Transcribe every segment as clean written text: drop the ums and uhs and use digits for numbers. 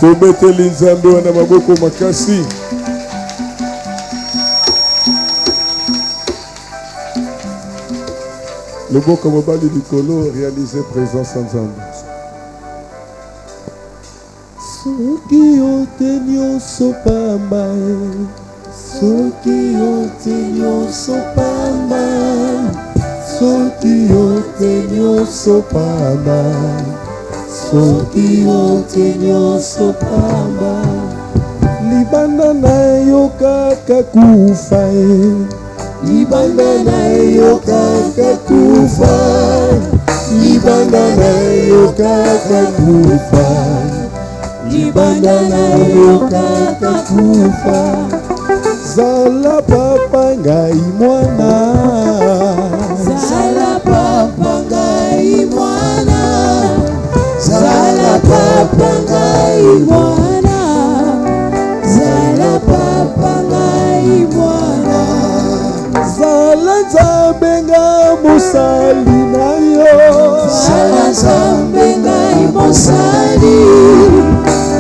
Tobeteli nzambe wana maboko makasi. Le beau comme bali likolo réalisé présence ensemble. Soki otenyo sopamba, soki otenyo sopamba, soki otenyo sopamba, soki otenyo sopamba. Libanda na yo kaka kufa, libanda na yo kaka kufa, libanda na yo kaka kufa, libanda na yo kaka kufa. Zala papa ngai mwana, zala papa ngai mwana, zala papa ngai mwana, zala papa ngai mwana. Zala nzambe ngai mosali na yo, zala nzambe ngai mosali,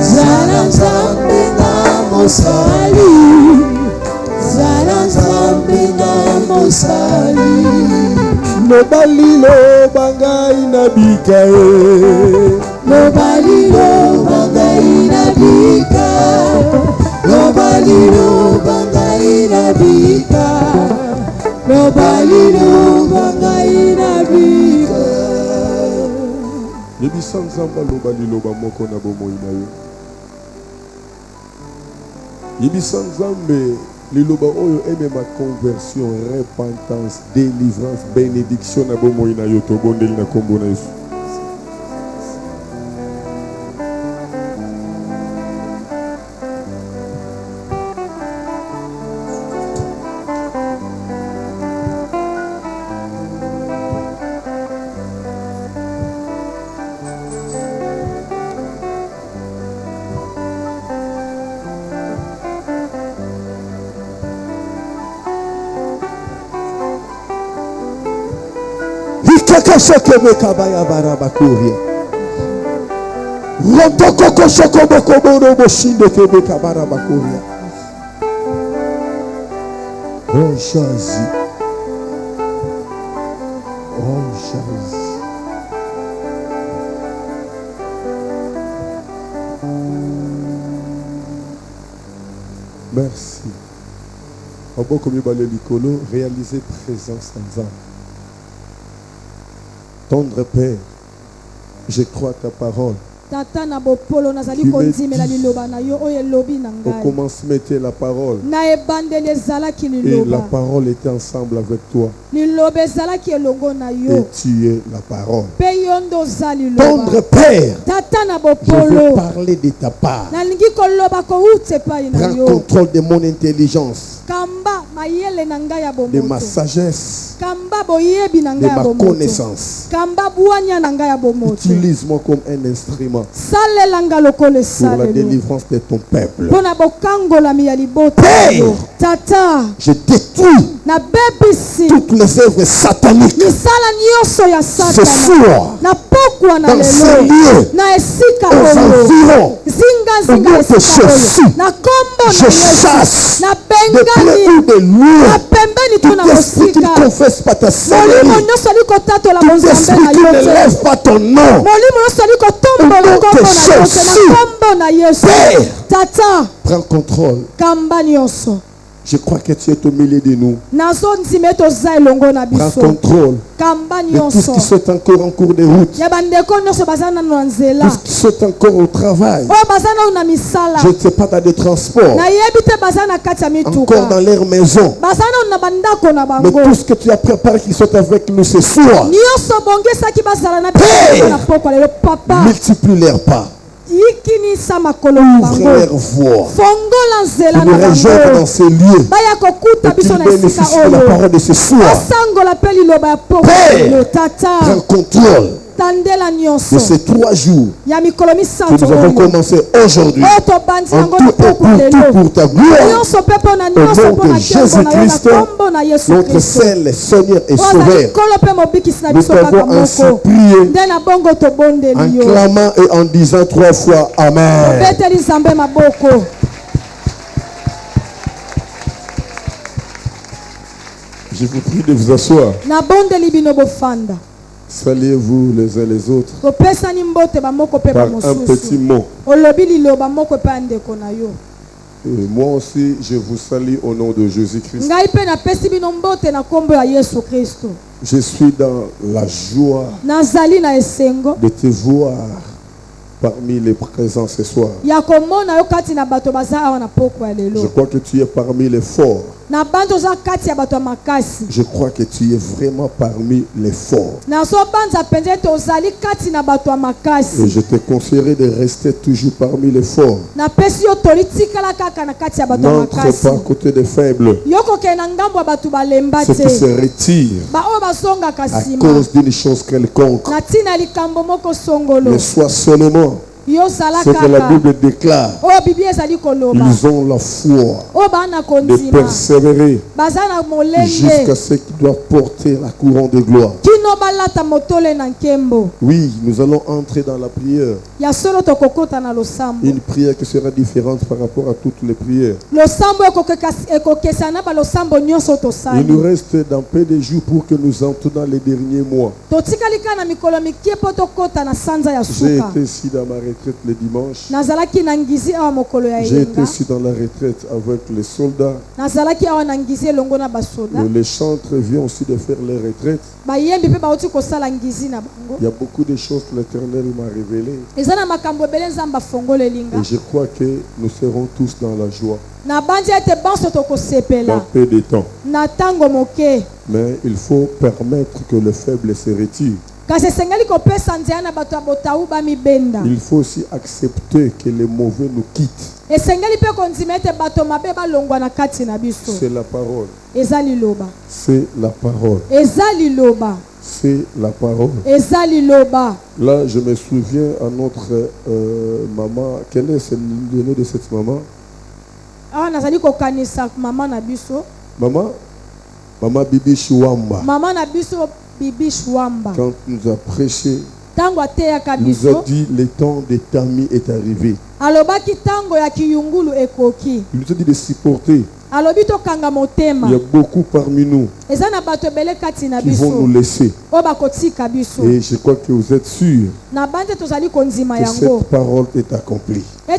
zala nzambe ngai mosali, zala nzambe ngai mosali. Lobali loba ngai nabika ye, lobali loba ngai nabika, lobali loba ngai nabika, lobali loba ngai nabika. Yebisa nzamba lobali loba moko na bomoi na yo. Yebisa nzambe liloba oyo emema conversion, repentance, délivrance, bénédiction na bomoi na yo tobondeli na kombo na Yesu. Kakashokebe kabaya barabakuria. Rotoko koshoko boro boshinde kebe kabarabakuria. Oh Jésus. Oh Jésus. Merci. Aboko mibale likolo réaliser présence ensemble. Tendre Père, je crois ta parole. Au commencement était la parole. Et la parole était ensemble avec toi. Et tu es la parole. Tendre Père, je veux parler de ta part. Prends contrôle de mon intelligence, de ma sagesse, de ma connaissance. Utilise-moi comme un instrument pour la délivrance de ton peuple. Père, je détruis toutes les œuvres sataniques ce soir dans ce lieu, aux environs, au nom de Jésus. Je chasse de près ou de loin tout esprit qui ne confesse pas ta seigneurie, tout esprit qui ne lève pas ton nom. Au nom de Jésus, Père, prends contrôle. Je crois que tu es au milieu de nous. Prends contrôle de tout ce qui sont encore en cours de route, tout ce qui sont encore au travail. Je ne sais pas, dans des transports, encore dans leur maison. Mais tout ce que tu as préparé qui sont avec nous ce soir, Père, multiplie leur pas. Ouvre leur voix. Ils nous rejoignent dans ces lieux et qu'ils bénéficient de la parole de ce soir. Père, prends contrôle. de ces 3 jours que nous avons commencé aujourd'hui, en tout et pour ta gloire, au nom de Jésus-Christ, notre seul Seigneur et Sauveur. Nous t'avons ainsi prié en clamant et en disant 3 fois Amen. Je vous prie de vous asseoir. Saluez-vous les uns les autres par un petit mot. Et moi aussi, je vous salue au nom de Jésus-Christ. Je suis dans la joie de te voir parmi les présents ce soir. Je crois que tu es parmi les forts. Je crois que tu es vraiment parmi les forts. Et je te conseillerais de rester toujours parmi les forts. N'entre pas à côté des faibles. Ceux qui se retirent à cause d'une chose quelconque. Mais sois seulement ce que la Bible déclare. Ils ont la foi de persévérer jusqu'à ce qu'ils doivent porter la couronne de gloire. Oui, nous allons entrer dans la prière. Une prière qui sera différente par rapport à toutes les prières. Il nous reste dans peu de jours pour que nous entrons dans les derniers mois. J'ai été ici dans ma retraite le dimanche. J'ai été ici dans la retraite avec les soldats. Les chantres viennent aussi de faire les retraites. Il y a beaucoup de choses que l'Éternel m'a révélées. Et je crois que nous serons tous dans la joie. Dans peu de temps. Mais il faut permettre que le faible se retire. Il faut aussi accepter que les mauvais nous quittent. C'est la parole. C'est la parole. C'est la parole. Là, je me souviens à notre maman. Quel est le nom de cette maman? Maman Bibi Chouamba. Quand nous a prêché, nous a dit le temps de Tami est arrivé. Il nous a dit de supporter. Il y a beaucoup parmi nous qui vont nous laisser. Et je crois que vous êtes sûrs que cette parole est accomplie. Et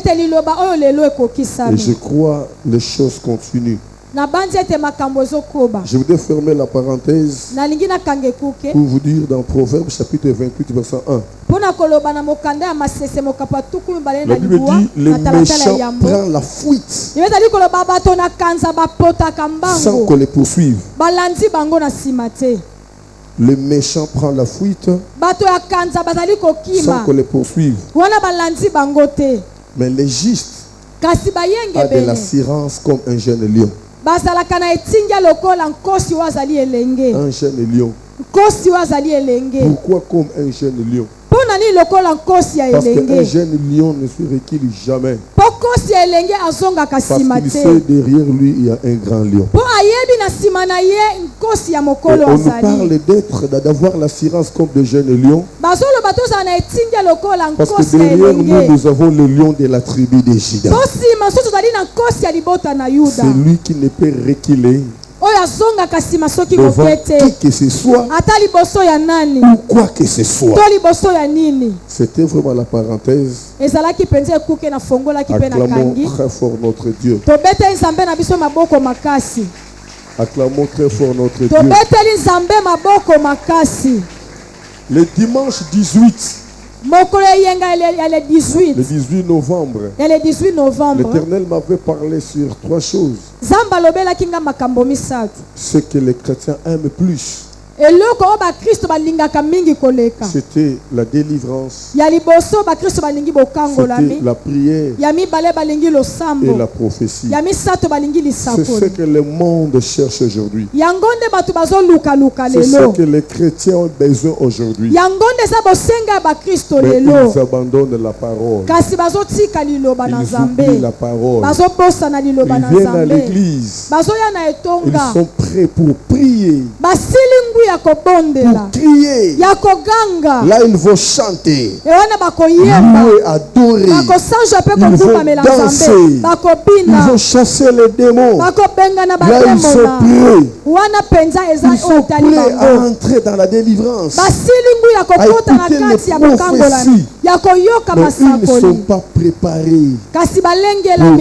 je crois que les choses continuent. Je voudrais fermer la parenthèse pour vous dire dans Proverbes chapitre 28 verset 1. La Bible dit le méchant prend la fuite sans qu'on les poursuive. Le méchant prend la fuite sans qu'on les poursuive. Mais les justes a de l'assurance comme un jeune lion. Un jeune lion. Pourquoi comme un jeune lion? Parce qu'un jeune lion ne se recule jamais. Parce qu'il sait derrière lui il y a un grand lion. Et on nous parle d'avoir l'assurance comme de jeunes lions. Parce que derrière nous avons le lion de la tribu de Juda. C'est lui qui ne peut reculer devant qui que ce soit ou quoi que ce soit. C'était vraiment la parenthèse. Acclamons très fort notre Dieu. Acclamons très fort notre Dieu. Le dimanche 18. Le 18 novembre, l'Éternel m'avait parlé sur 3 choses. Ce que les chrétiens aiment plus. C'était la délivrance. C'était la prière et la prophétie. C'est ce que le monde cherche aujourd'hui. C'est ce que les chrétiens ont besoin aujourd'hui. Mais ils abandonnent la parole. Ils oublient la parole. Ils viennent à l'église. Ils sont prêts pour prier, pour crier. Là, ils vont chanter, louer, adorer. Ils vont danser. Ils vont chasser les démons. Là, ils sont prêts. Ils sont prêts à entrer dans la délivrance, à écouter les prophéties. Mais ils ne sont pas préparés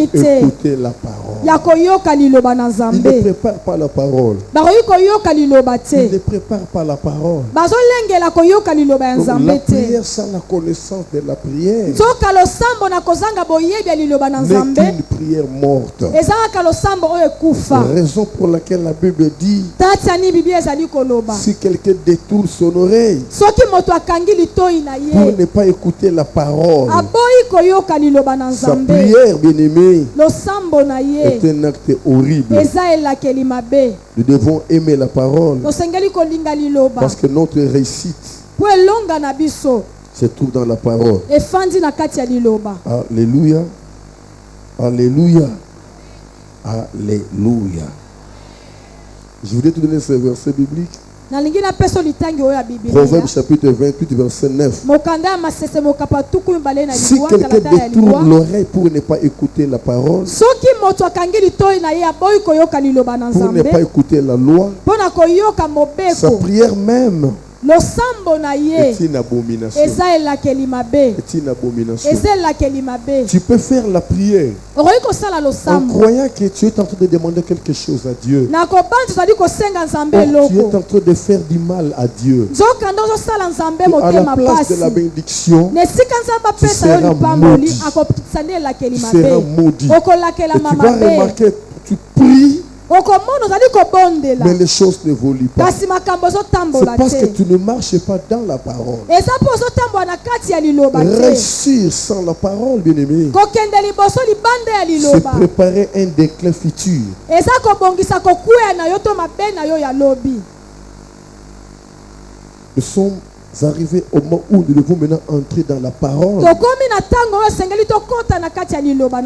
pour écouter la parole. Ils ne préparent pas la parole. Ils ne préparent pas la parole. Donc, la prière sans la connaissance de la prière n'est qu'une prière morte. Raison pour laquelle la Bible dit, si quelqu'un détourne son oreille pour ne pas écouter la parole, sa prière, bien-aimée, est un acte horrible. Nous devons aimer la parole parce que notre réussite se trouve dans la parole. Alléluia. Alléluia. Alléluia. Je voudrais te donner ce verset biblique. Proverbe chapitre 28, verset 9. Si quelqu'un détourne l'oreille pour ne pas écouter la parole, pour ne pas écouter la loi, sa prière même est une abomination. C'est une abomination. Tu peux faire la prière en croyant que tu es en train de demander quelque chose à Dieu. Tu es en train de faire du mal à Dieu. Et à la place de la bénédiction, tu seras maudit. Tu seras maudit. Et tu vas remarquer, tu pries, mais les choses n'évoluent pas. C'est parce que tu ne marches pas dans la parole. Réussir sans la parole, bien-aimé, c'est préparer un déclin futur. Nous sommes arrivés au moment où nous devons maintenant entrer dans la parole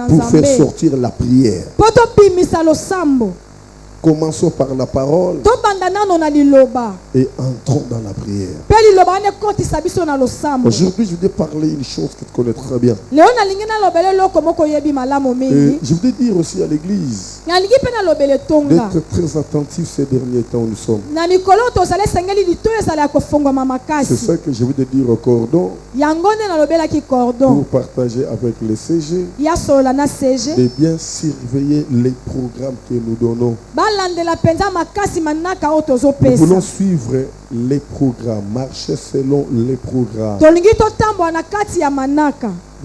pour faire sortir la prière. Commençons par la parole et entrons dans la prière. Aujourd'hui, je voudrais parler une chose que tu connais très bien. Et je voudrais dire aussi à l'église d'être très attentif ces derniers temps où nous sommes. C'est ça que je voudrais dire au cordon pour partager avec les CG et bien surveiller les programmes que nous donnons. Nous voulons suivre les programmes, marcher selon les programmes.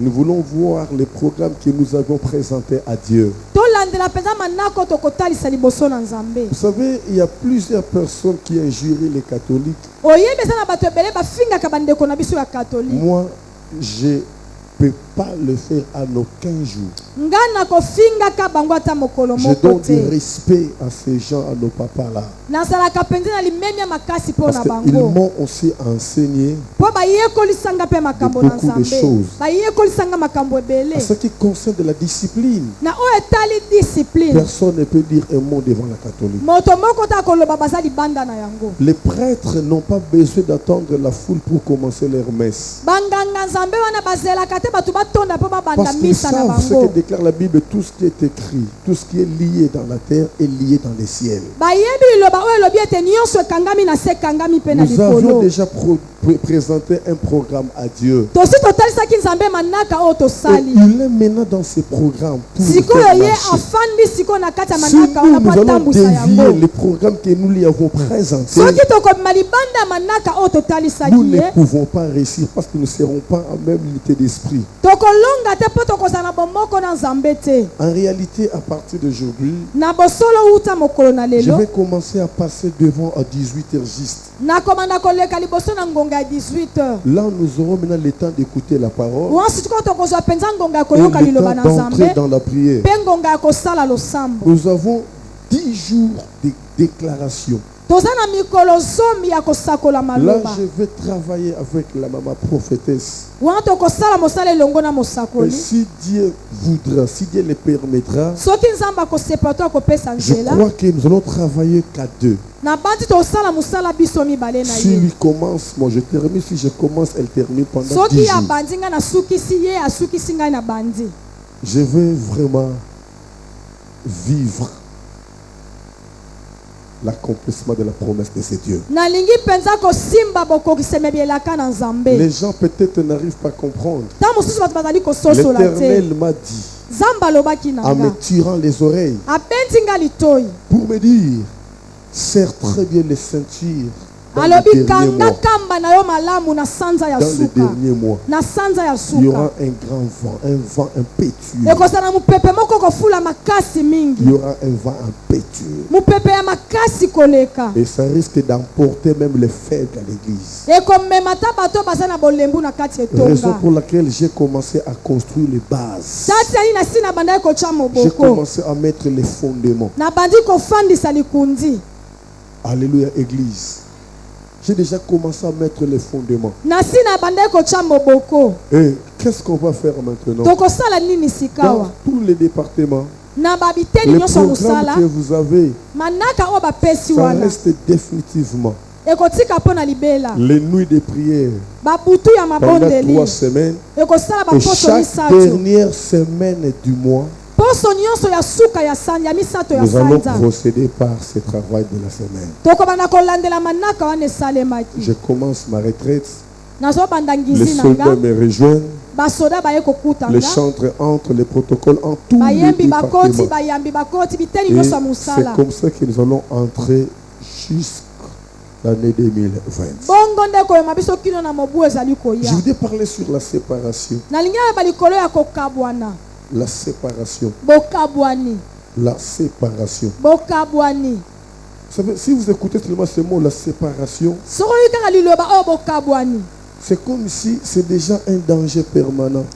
Nous voulons voir les programmes que nous avons présentés à Dieu. Vous savez, il y a plusieurs personnes qui injurient les catholiques. Moi, je ne peux pas le faire à aucun jour. Je donne du respect à ces gens, à nos papas là. Parce qu'ils m'ont aussi enseigné beaucoup de choses. À ce qui concerne de la discipline, personne ne peut dire un mot devant la catholique. Les prêtres n'ont pas besoin d'attendre la foule pour commencer leur messe. Parce qu'ils savent ce que déclare la Bible, tout ce qui est écrit, tout ce qui est lié dans la terre est lié dans les ciels. Nous avions déjà présenté un programme à Dieu. Et il est maintenant dans ce programme pour nous faire marcher. Si nous allons dévier les programmes que nous lui avons présentés, nous ne pouvons pas réussir parce que nous ne serons pas en même unité d'esprit. Nous En réalité, à partir d'aujourd'hui, je vais commencer à passer devant à 18h juste. Là, nous aurons maintenant le temps d'écouter la parole et le temps d'entrer dans la prière. Nous avons 10 jours de déclaration. Là, je vais travailler avec la maman prophétesse. Et si Dieu voudra, si Dieu le permettra, je crois que nous allons travailler qu'à deux. Si lui commence, moi je termine. Si je commence, elle termine pendant 10 jours. Je veux vraiment vivre l'accomplissement de la promesse de ce Dieu. Les gens peut-être n'arrivent pas à comprendre. L'Éternel m'a dit, en me tirant les oreilles, pour me dire, serre très bien les ceintures. Dans les derniers mois, il y aura un grand vent, un vent impétueux. Il y aura un vent impétueux. Et ça risque d'emporter même les faibles à l'église. Raison pour laquelle j'ai commencé à construire les bases. J'ai commencé à mettre les fondements. Alléluia, église. J'ai déjà commencé à mettre les fondements. Et qu'est-ce qu'on va faire maintenant? Dans tous les départements, les programmes que vous avez, ça reste définitivement. Les nuits de prière pendant 3 semaines. Et chaque dernière semaine du mois, nous allons procéder par ce travail de la semaine. Je commence ma retraite. Les soldats me rejoignent. Les chantres entrent, les protocoles en tous les départements. Et c'est comme ça que nous allons entrer jusqu'à l'année 2020. Je voudrais parler sur la séparation. La séparation. La séparation. Vous savez, si vous écoutez seulement ce mot, la séparation, c'est comme si c'est déjà un danger permanent.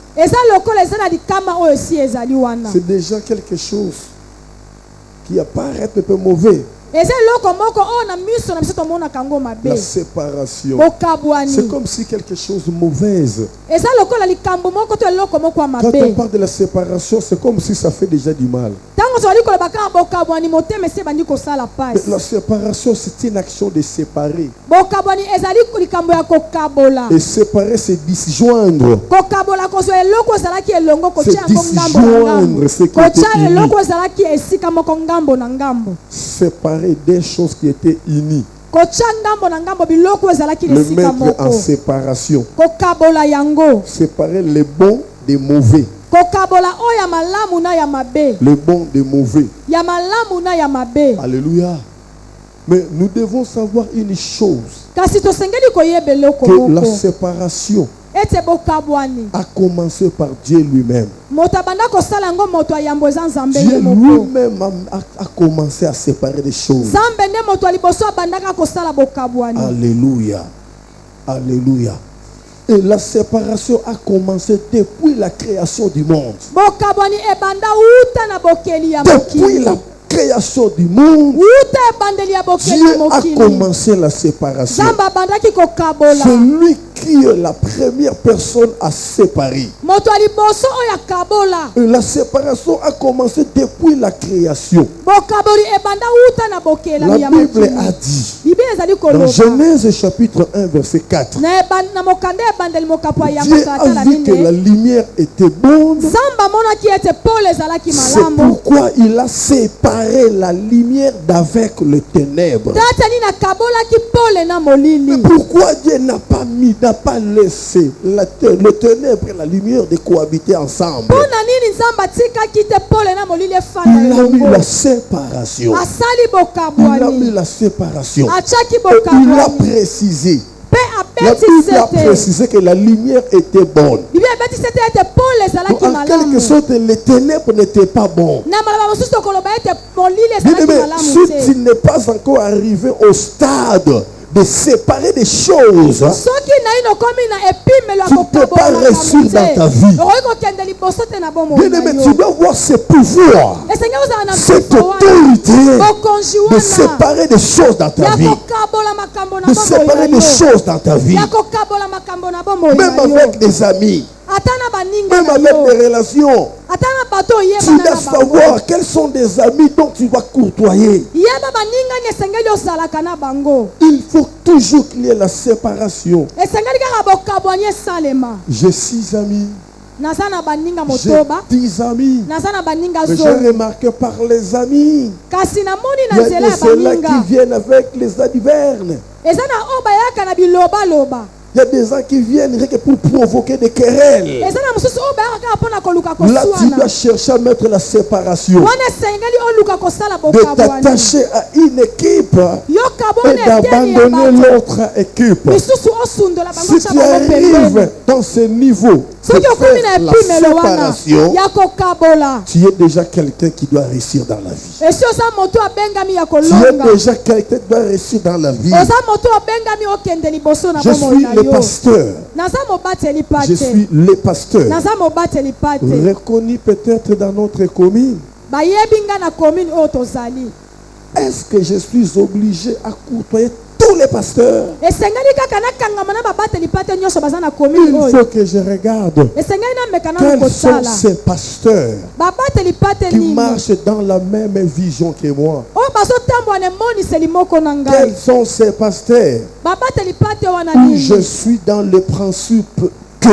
C'est déjà quelque chose qui apparaît un peu mauvais. La séparation, c'est comme si quelque chose de mauvaise. Quand on parle de la séparation, c'est comme si ça fait déjà du mal. La séparation, c'est une action de séparer. Et séparer, c'est disjoindre. C'est disjoindre ce qui était uni. Séparer des choses qui étaient unies. Le mettre en séparation. Séparer les bons des mauvais. Le bon des mauvais. Alléluia. Mais nous devons savoir une chose. Que la séparation a commencé par Dieu lui-même. Dieu lui-même a commencé à séparer des choses. Alléluia. Alléluia. Et la séparation a commencé depuis la création du monde. Depuis la création du monde, Dieu a commencé la séparation. Celui qui est la première personne à séparer. Et la séparation a commencé depuis la création. La Bible a dit dans Genèse chapitre 1 verset 4, Dieu a vu que la lumière était bonne. C'est pourquoi il a séparé la lumière d'avec le ténèbre. Mais pourquoi Dieu n'a pas laissé le ténèbre et la lumière de cohabiter ensemble? Il a mis la séparation. Il a mis la séparation. Il a précisé. La Bible a précisé que la lumière était bonne. quelque sorte, les ténèbres n'étaient pas bons. Si tu n'es pas encore arrivé au stade de séparer des choses, tu ne peux pas réussir dans ta vie. Bien-aimé, tu dois voir ce pouvoir, cette autorité de séparer des choses dans ta vie. De séparer des choses dans ta vie. Même avec des amis. Même avec des relations. Tu dois savoir quels sont des amis dont tu dois courtoyer. Il faut toujours qu'il y ait la séparation. J'ai 6 amis. J'ai 10 amis. Mais j'ai remarqué par les amis, il y a ceux-là qui viennent avec les adivernes. Il y a des gens qui viennent pour provoquer des querelles. Là, tu dois chercher à mettre la séparation. De t'attacher à une équipe et d'abandonner l'autre équipe. Si tu arrives dans ce niveau de faire la séparation, tu es déjà quelqu'un qui doit réussir dans la vie. Tu es déjà quelqu'un qui doit réussir dans la vie. Je suis le pasteur. Je suis le pasteur. Reconnu peut-être dans notre commune. Est-ce que je suis obligé à côtoyer tous les pasteurs? Il faut que je regarde quels sont ces pasteurs qui marchent dans la même vision que moi. Quels sont ces pasteurs où je suis dans le principe que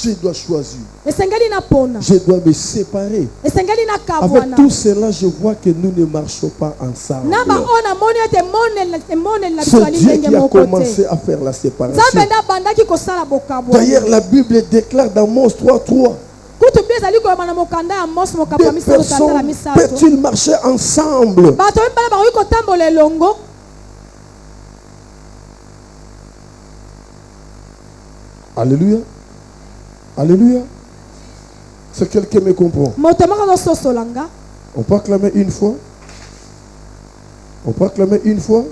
je dois choisir. Je dois me séparer. Avec tout cela, je vois que nous ne marchons pas ensemble. C'est Dieu qui a commencé à faire la séparation. D'ailleurs, la Bible déclare dans Amos 3:3. Deux personnes peuvent-ils marcher ensemble? Alléluia. Alléluia. C'est quelqu'un me comprend. On peut acclamer une fois. On peut acclamer une fois.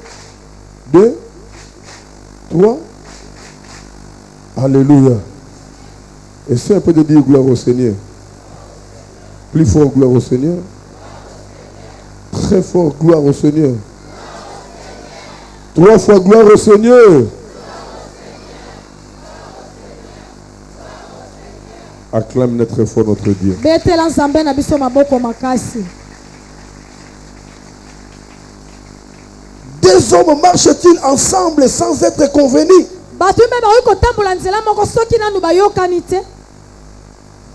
2, 3. Alléluia. Essaye un peu de dire gloire au Seigneur. Plus fort, gloire au Seigneur. Très fort, gloire au Seigneur. 3 fois gloire au Seigneur. Acclame notre fort notre Dieu. Deux hommes marchent-ils ensemble sans être convenus?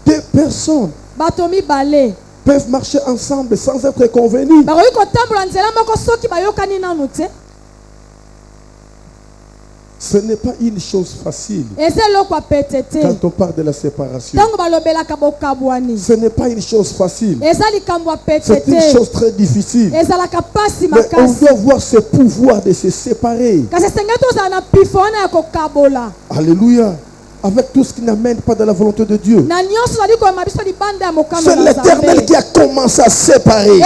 Deux personnes peuvent marcher ensemble sans être convenus. Ce n'est pas une chose facile. Quand on parle de la séparation, ce n'est pas une chose facile. C'est une chose très difficile. Mais on doit voir ce pouvoir de se séparer. Alléluia. Avec tout ce qui n'amène pas de la volonté de Dieu. C'est l'Éternel qui a commencé à séparer.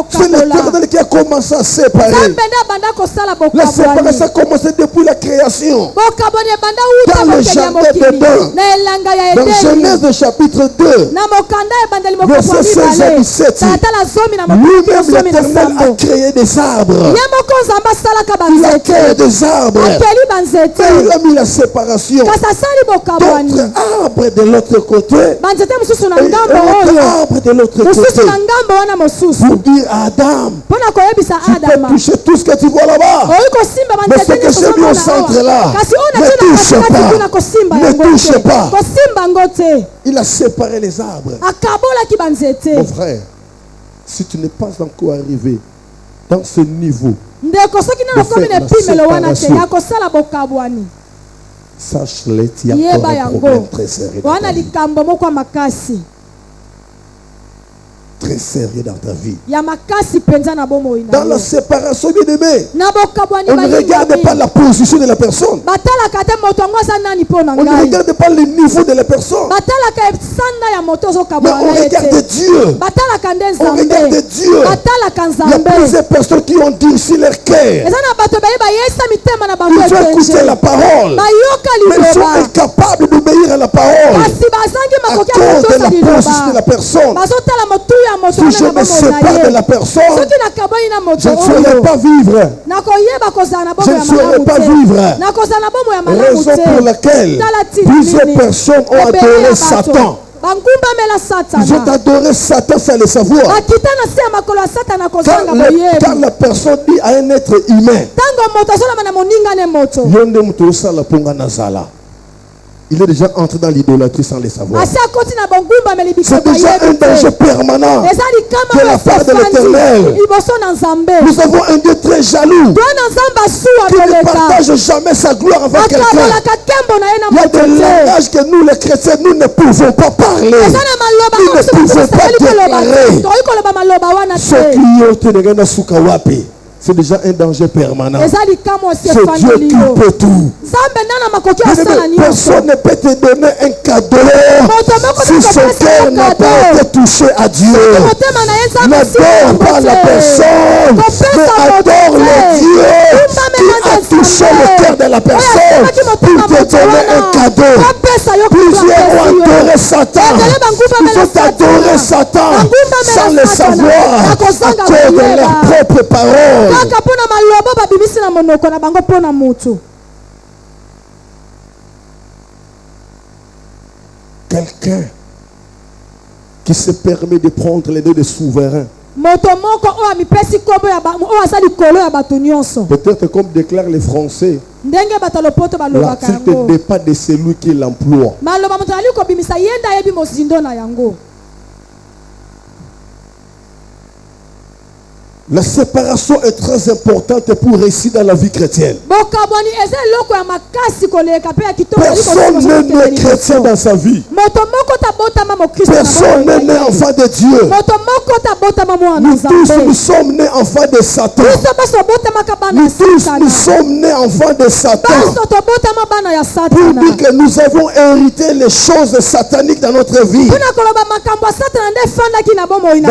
C'est l'Éternel qui a commencé à séparer. La séparation a commencé depuis la création. Dans le jardin d'Éden. Dans Genèse chapitre 2. Verset 16 et 17. Lui-même l'Éternel a créé des arbres. Il a créé des arbres. Et il a mis la séparation. D'autres arbres de l'autre côté. Et d'autres arbres de l'autre côté. Pour dire à Adam, tu peux toucher tout ce que tu vois là-bas. Mais ce que j'ai mis au centre là, ne touche pas. Ne touche pas. Il a séparé les arbres. Mon frère, si tu n'es pas encore arrivé dans ce niveau de faire la séparation, sache-le, il y a encore un problème très sérieux. très sérieux dans ta vie. Dans la séparation, bien aimé, on ne regarde pas la position de la personne. On ne regarde pas le niveau de la personne. Mais on regarde Dieu. On regarde Dieu. Il y a plusieurs personnes qui ont durci leur cœur. Ils veulent écouter la parole. Mais ils sont incapables d'obéir à la parole. À cause de la position de la personne. Si je me sépare de la personne, je ne saurais pas vivre. Je ne saurais pas vivre. Raison pour laquelle plusieurs personnes ont adoré Satan. Ils ont adoré Satan sans le savoir. Quand la personne dit à un être humain, il est déjà entré dans l'idolâtrie sans le savoir. C'est déjà un danger permanent de la part de l'Éternel. Nous avons un Dieu très jaloux qui ne partage jamais sa gloire avec quelqu'un. Il y a des langages que nous les chrétiens, nous ne pouvons pas parler. Nous ne pouvons pas déclarer. C'est déjà un danger permanent. C'est Dieu qui peut tout. Personne ne peut te donner un cadeau si son cœur n'a pas été touché à Dieu. N'adore pas la personne, mais adore le Dieu qui a touché le cœur de la personne pour te donner un cadeau. Plusieurs ont adoré Satan. Ils ont adoré Satan sans le savoir à cause de leurs propres paroles. Quelqu'un qui se permet de prendre les noms de souverains. Peut-être comme déclarent les Français, l'article ne dépend pas de celui qui l'emploie. La séparation est très importante pour réussir dans la vie chrétienne. Personne n'est né chrétien dans sa vie. Personne n'est né enfant de Dieu. Nous tous, nous sommes nés enfants de Satan. Nous tous, nous sommes nés enfants de Satan. Pour dire que nous avons hérité les choses sataniques dans notre vie. Dans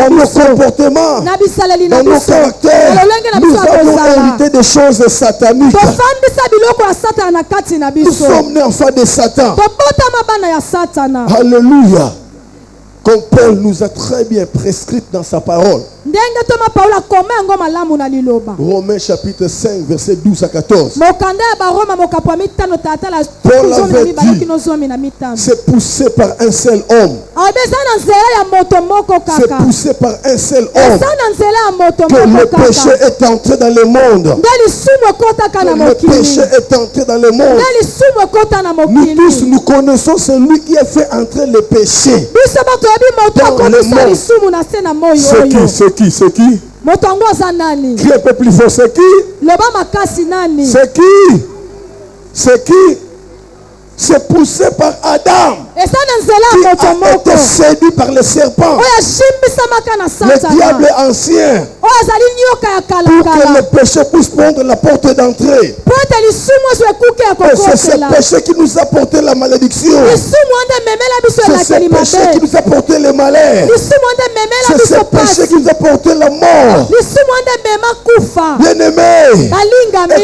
nos comportements, dans nos caractères, nous avons hérité des choses sataniques. Nous sommes nés enfants de Satan. Alléluia. Comme Paul nous a très bien prescrit dans sa parole. Romains chapitre 5 verset 12 à 14. Paul avait dit, c'est poussé par un seul homme. C'est poussé par un seul homme que le péché est entré dans le monde. Le péché est entré dans le monde. Nous tous, nous connaissons celui qui a fait entrer le péché dans le monde. C'est qui? C'est qui? Qui est peu plus fort? C'est qui? C'est qui? C'est qui? C'est poussé par Adam qui a été séduit par le serpent. Le diable ancien, pour que le péché puisse prendre la porte d'entrée. C'est ce péché qui nous a porté la malédiction. C'est ce péché qui nous a porté le malheur. C'est ce péché qui nous a porté la mort. Bien-aimés,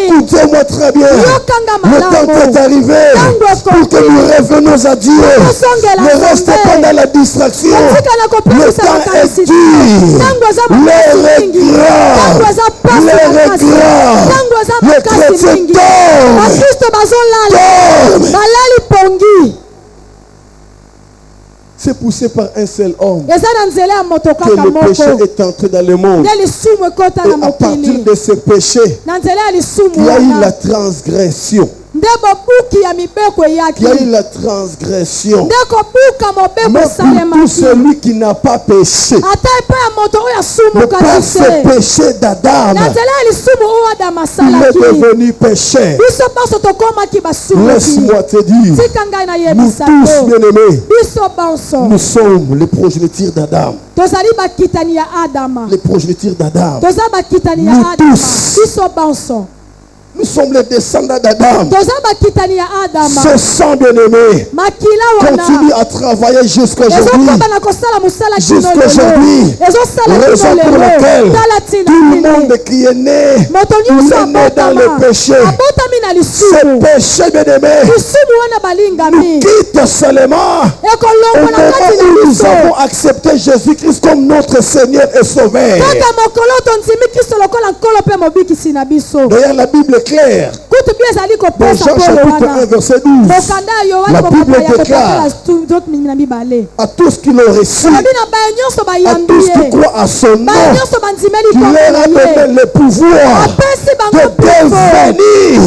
écoutez-moi très bien. Le temps est arrivé pour que nous revenons à Dieu. Ne restez pas dans la distraction. Le temps est dur. Les chrétiens dorment. C'est poussé par un seul homme que le péché est entré dans le monde. Et à partir de ce péché, il y a eu la transgression. qu'il y a eu la transgression. Mais pour tout celui qui n'a pas péché, de par ce péché d'Adam, il est devenu péché. Laisse-moi te dire, nous tous bien-aimés, nous sommes les progénitures d'Adam. Les progénitures d'Adam. Nous tous. Nous sommes les descendants d'Adam. Ce sang bien-aimé continue à travailler jusqu'à aujourd'hui. Raison pour laquelle tout le monde qui est né dans le péché. Ce péché bien-aimé nous quitte seulement au moment où nous avons accepté Jésus-Christ comme notre Seigneur et Sauveur. D'ailleurs, la Bible est claire. Dans Jean chapitre 1 verset 12, la Bible déclare à tous qui l'ont reçu, à tous qui croient à son nom, qu'il leur a donné le pouvoir de devenir.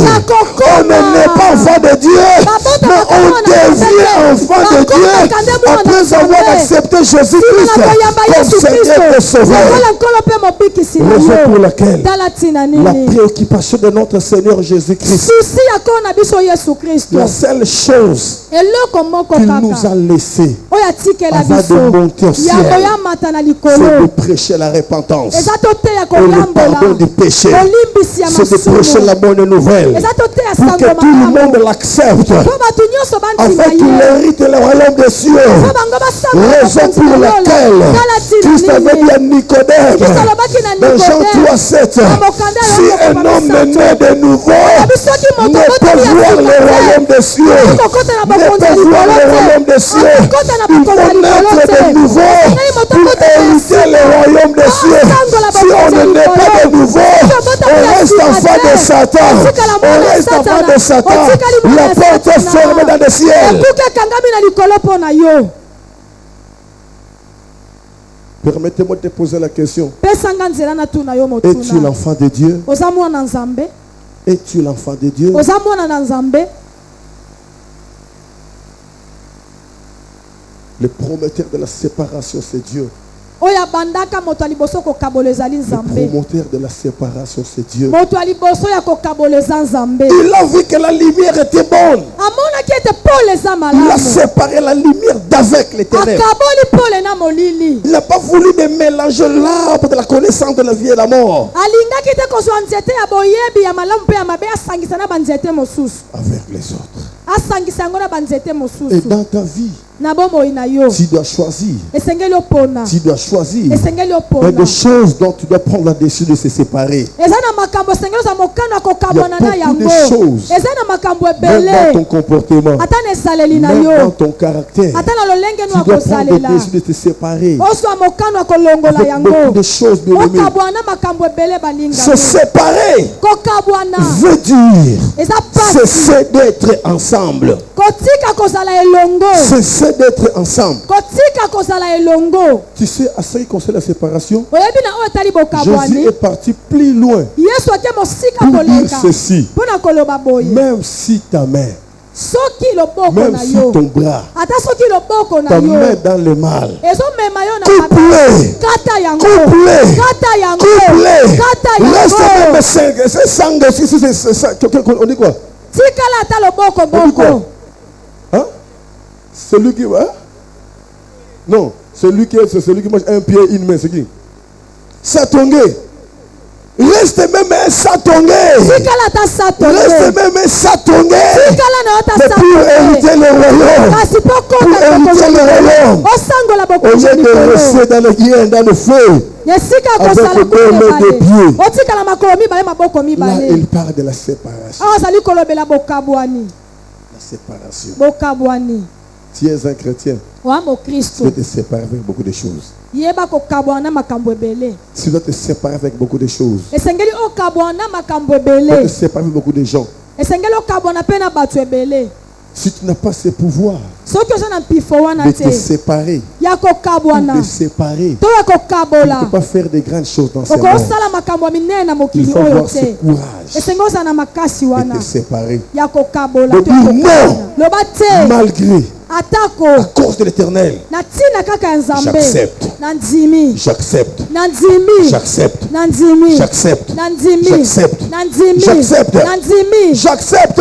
On n'est pas enfant de Dieu, mais on devient enfant de Dieu après avoir accepté Jésus-Christ comme Seigneur et Sauveur. Raison pour laquelle la préoccupation de notre Seigneur Jésus-Christ, la seule chose qu'il nous a laissé avant de monter au ciel, c'est de prêcher la repentance et le pardon du péché. C'est de prêcher la bonne nouvelle pour que tout le monde l'accepte afin qu'il hérite le royaume des cieux. Raison pour laquelle Christ avait dit à Nicodème dans Jean 3:7, si un homme est né de nouveau, ne peut voir le royaume des cieux, ne peut voir le royaume des cieux. Il faut naître de nouveau pour hériter le royaume des cieux. Si on ne naît pas de nouveau, on reste enfant de Satan. On reste enfant de Satan. La porte est fermée dans le ciel. Permettez-moi de te poser la question. Es-tu l'enfant de Dieu? Es-tu l'enfant de Dieu? Le prometteur de la séparation, c'est Dieu. Le promoteur de la séparation, c'est Dieu. Il a vu que la lumière était bonne. Il a séparé la lumière d'avec les ténèbres. Il n'a pas voulu de mélanger l'arbre de la connaissance de la vie et la mort avec les autres. Et dans ta vie, tu dois choisir. Tu dois choisir. Il y a des choses dont tu dois prendre la décision de se séparer. Il y a beaucoup de choses, même dans ton comportement, même dans ton caractère. Tu dois prendre la décision de te séparer. Avec beaucoup de choses, bien-aimés. Se séparer veut dire cesser d'être ensemble. Cesser d'être ensemble. Tu sais, à ce qui concerne la séparation, Jésus est parti plus loin pour dire ceci. Même si ta main, même si ton bras, ta main dans le mal, coupe-les, reste même 5, c'est 5, on dit quoi? On dit quoi? Hein? Celui qui va? Non, celui qui mange un pied, une main, c'est qui? Satongé. Reste même un satongé. Reste même un satongé. Mais pour hériter le royaume. Pour hériter le royaume. Au lieu de rester dans le guien, dans le feu. Avec le baume de pied. Là, il parle de la séparation. La séparation. Tu es un chrétien. Tu dois te séparer avec beaucoup de choses. Tu dois te séparer avec beaucoup de choses. Tu dois te séparer avec beaucoup de gens. Si tu n'as pas ce pouvoir de te séparer, tu ne peux pas faire de grandes choses dans ce monde. Il faut avoir ce courage de te séparer. De dire non, malgré. À cause de l'Éternel, j'accepte. J'accepte. J'accepte. J'accepte. J'accepte. J'accepte.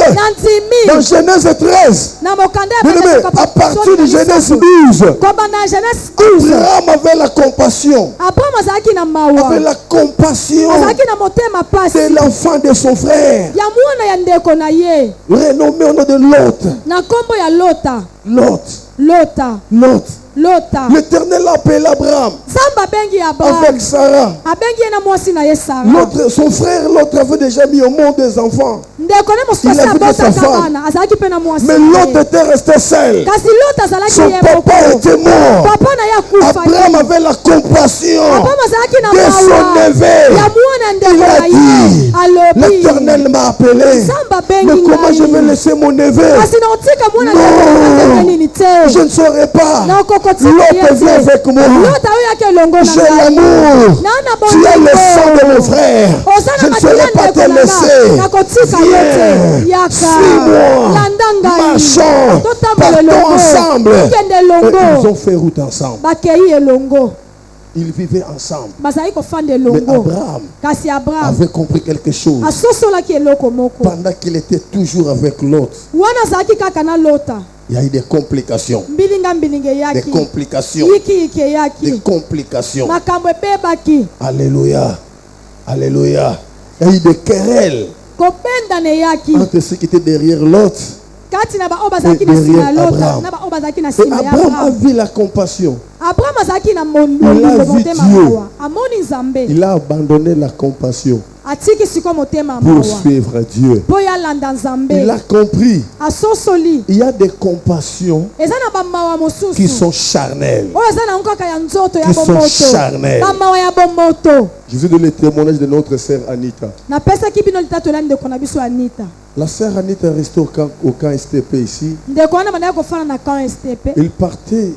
Dans Genèse 13, à partir de Genèse 12, Abraham avait la compassion. Avait la compassion de l'enfant de son frère. Renommé au nom de Lot. L'Éternel appelle Abraham avec Sarah. Son frère, l'autre avait déjà mis au monde des enfants. Il avait déjà sa femme. Mais l'autre était resté seul. Son papa était mort. Abraham avait la compassion de son neveu. Il a dit, l'Éternel m'a appelé. Mais comment je vais laisser mon neveu? Non, je ne saurais pas. L'autre vient avec moi. J'ai l'amour. Tu es le sang de mon frère. Je ne saurais pas te laisser. Viens, suis-moi. Marchons. Partons ensemble. Et ils ont fait route ensemble. Ils vivaient ensemble. Mais Abraham avait compris quelque chose. Pendant qu'il était toujours avec l'autre, il y a eu des complications. Des complications. Des complications. Alléluia. Alléluia. Il y a eu des querelles entre ceux qui étaient derrière l'autre et derrière Abraham. Et Abraham a vu la compassion. Il a vu Dieu. Il a abandonné la compassion pour suivre Dieu. Il a compris. Il y a des compassions qui sont charnelles. Qui sont charnelles. Je vous donne le témoignage de notre sœur Anita. La sœur Anita est restée au camp STP ici. Il partait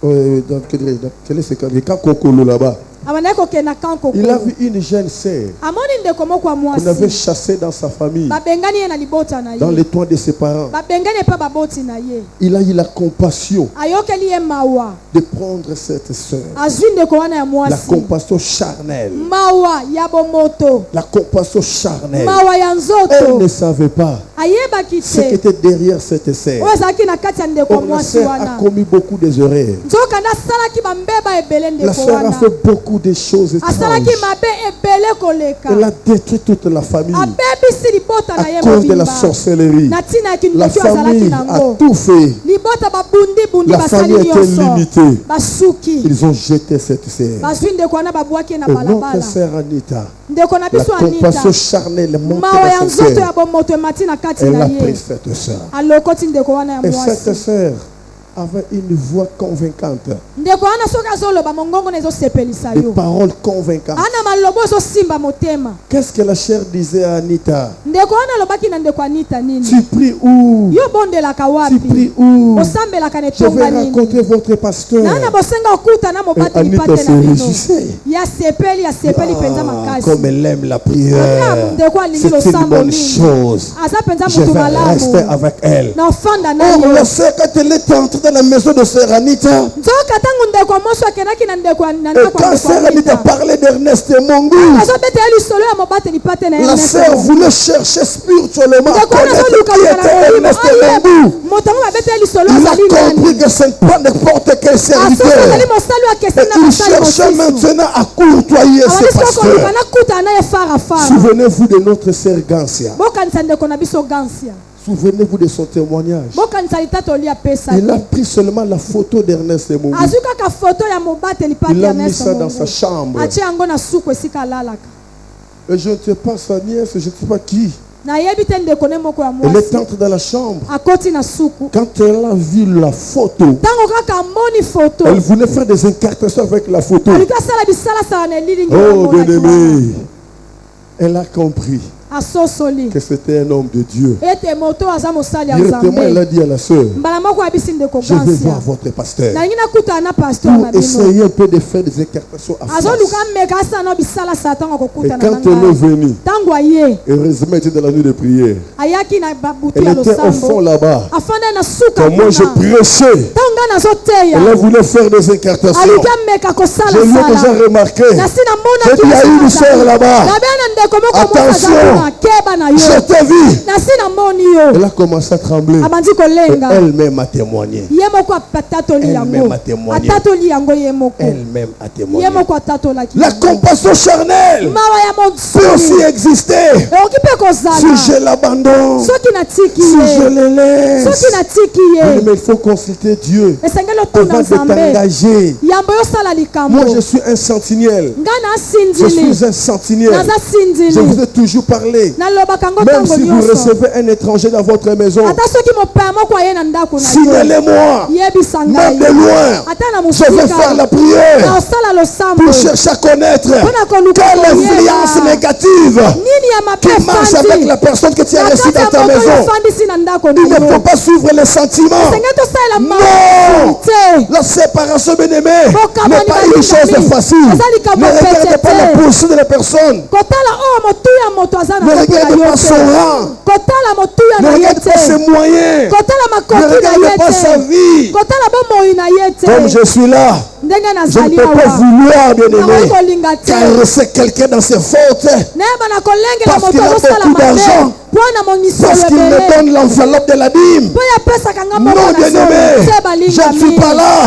dans quel est ce camp? Le camp Kokolo là-bas. Il a vu une jeune sœur qu'on avait chassée dans sa famille, dans les toits de ses parents. Il a eu la compassion de prendre cette sœur. La compassion charnelle. La compassion charnelle. Elle ne savait pas ce qui était derrière cette sœur. La sœur a commis beaucoup d'erreurs. La sœur a fait beaucoup de choses étranges. Elle a détruit toute la famille à cause de la sorcellerie. La famille a tout fait. La famille était limitée. Ils ont jeté cette sœur. Et notre sœur Anita, la compassion charnelle monte dans son cœur. Elle a pris cette sœur. Et cette sœur avait une voix convaincante. Des paroles convaincantes. Qu'est-ce que la chair disait à Anita? Tu pries où? Tu pries où? Je vais rencontrer votre pasteur. Et Anita se réjouissait. Comme elle aime la prière. C'est une bonne chose. Je vais rester avec elle. Oh, la sœur, quand elle est entrée dans la maison de Sœur Anita, et quand Sœur Anita parlait d'Ernest Mongu, la sœur voulait chercher spirituellement à connaître qui était Ernest Mongu. Il a compris que ce n'est pas n'importe quel serviteur. Il cherchait maintenant à courtoyer ses pasteurs. Souvenez-vous de notre sœur Gansia. Souvenez-vous de son témoignage. Il a pris seulement la photo d'Ernest Mongu. Il a mis ça dans sa chambre. Et je ne sais pas sa nièce, je ne sais pas qui. Elle est entrée dans la chambre. Quand elle a vu la photo, elle voulait faire des incantations avec la photo. Oh bien-aimé, elle a compris. que c'était un homme de Dieu. Directement, il a dit à la sœur, je vais voir votre pasteur pour essayer un peu de faire des incartations à face. Et quand elle est venue, heureusement, elle était dans la nuit de prière. Elle était au fond là-bas. Quand moi je prêchais, elle voulait faire des incartations. Je l'ai déjà remarqué. J'ai dit, il y a une sœur là-bas. Attention, je t'ai vu. Elle a commencé à trembler. Et elle-même a témoigné. Elle-même a témoigné. Elle-même a témoigné. La compassion charnelle peut aussi exister. Si je l'abandonne, si je le laisse. Mais il faut consulter Dieu avant de t'engager. Moi je suis un sentinelle. Je suis un sentinelle. Je vous ai toujours parlé. Même si vous recevez un étranger dans votre maison, signalez-moi. Même de loin, je vais faire la prière pour chercher à connaître quelle influence négative qui marche avec la personne que tu as reçue dans ta maison. Il ne faut pas suivre les sentiments. Non! La séparation, bien-aimée, n'est pas une chose facile. Ne regardez pas la position de la personne. Ne regardez pas son rang. Ne regardez pas ses moyens. Ne regardez pas sa vie. Comme je suis là, je ne peux pas vouloir, bien-aimé, caresser quelqu'un dans ses fautes parce qu'il a beaucoup d'argent, parce qu'il me donne l'enveloppe de la dîme. Non, bien-aimé, je ne suis pas là.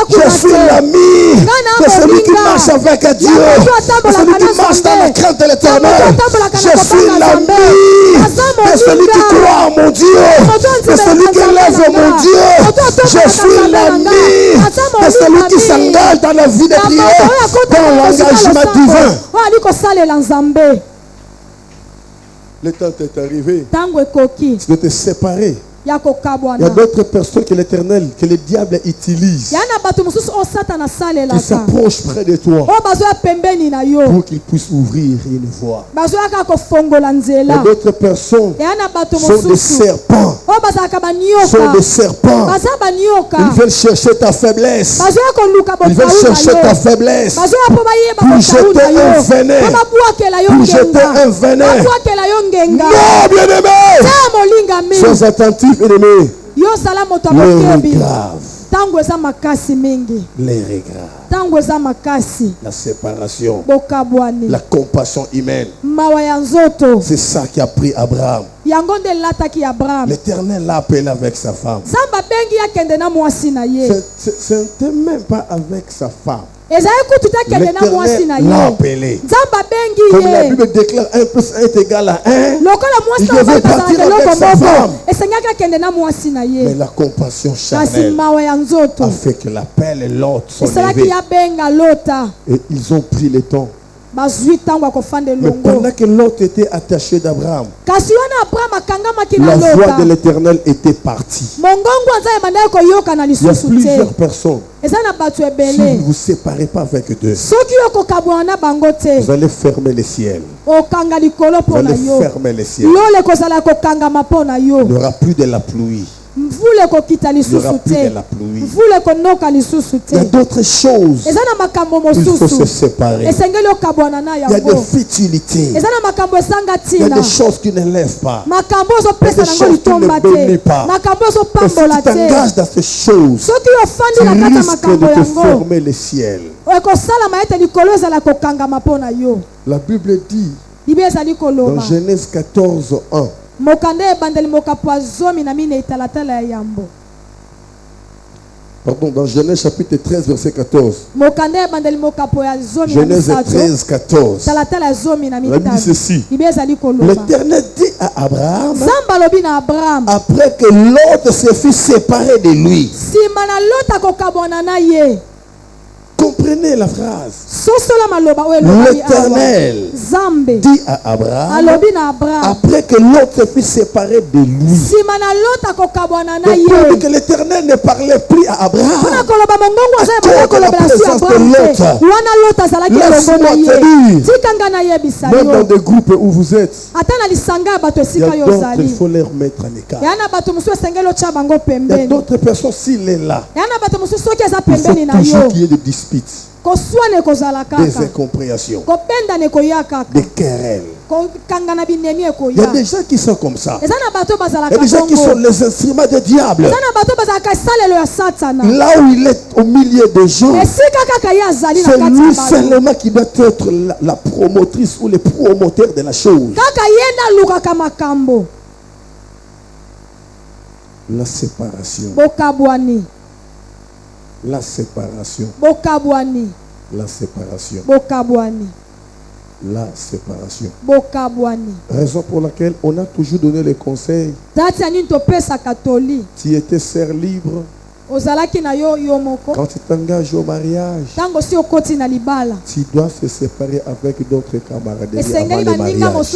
Je suis l'ami de celui qui marche avec Dieu, de celui qui marche dans la crainte de l'Éternel. Je suis l'ami de celui qui croit en mon Dieu, de celui qui lève mon Dieu. Je suis l'ami de celui qui s'engage dans la vie de prière, dans l'engagement divin. Le temps est arrivé de te séparer. Il y a d'autres personnes que l'Éternel, que le diable utilise, qui s'approchent près de toi pour qu'ils puissent ouvrir une voie. Il y a d'autres personnes qui sont des serpents. Sont des serpents. Ils veulent chercher ta faiblesse. Ils veulent chercher ta faiblesse pour jeter un venin. Pour jeter un venin. Non, bien-aimé, sois attentif. Les regrets, la séparation, la compassion humaine, c'est ça qui a pris Abraham. L'Éternel l'a appelé avec sa femme. Ce n'était même pas avec sa femme. L'Éternel l'a appelé. Comme la Bible déclare 1 plus 1 est égal à 1, il devait partir avec sa femme. Mais la compassion charnelle a fait que l'appel et l'autre sont levés. Et ils ont pris le temps. Mais pendant que l'autre était attaché d'Abraham, la voix de l'Éternel était partie. Il y a plusieurs personnes. Si vous ne vous séparez pas avec eux, vous allez fermer les ciels. Vous allez fermer les ciels. Il n'y aura plus de la pluie. Il n'y aura plus de la pluie. Il y a d'autres choses. Il faut se séparer. Il y a des futilités. Il y a des choses qui ne lèvent pas. Il y a des choses qui ne bénissent pas. Et si tu t'engages dans ces choses, tu risques de te fermer les ciels. La Bible dit dans Genèse 14:1. Pardon, dans Genèse chapitre 13, verset 14. Genèse 13, 14. La Bible dit ceci. L'Éternel dit à Abraham, après que l'autre se fut séparé de lui, Comprenez la phrase. L'Éternel dit à Abraham, après que l'autre fut séparé de lui. Donc, que l'Éternel ne parlait plus à Abraham à cause de la présence de l'autre. Laisse-moi te dire, même dans des groupes où vous êtes, il y a d'autres, il faut les remettre en écart. Il y a d'autres personnes, s'il est là, il faut toujours qu'il y ait des disputes, des incompréhensions, des querelles. Il y a des gens qui sont comme ça. Il y a des gens qui sont les instruments du diable. Là où il est au milieu des gens, c'est lui seulement qui doit être la promotrice ou le promoteur de la chose. La séparation. La séparation. La séparation. La séparation. Raison pour laquelle on a toujours donné les conseils. Tu étais serre libre. Quand tu t'engages au mariage, tu dois se séparer avec d'autres camarades avant le mariage.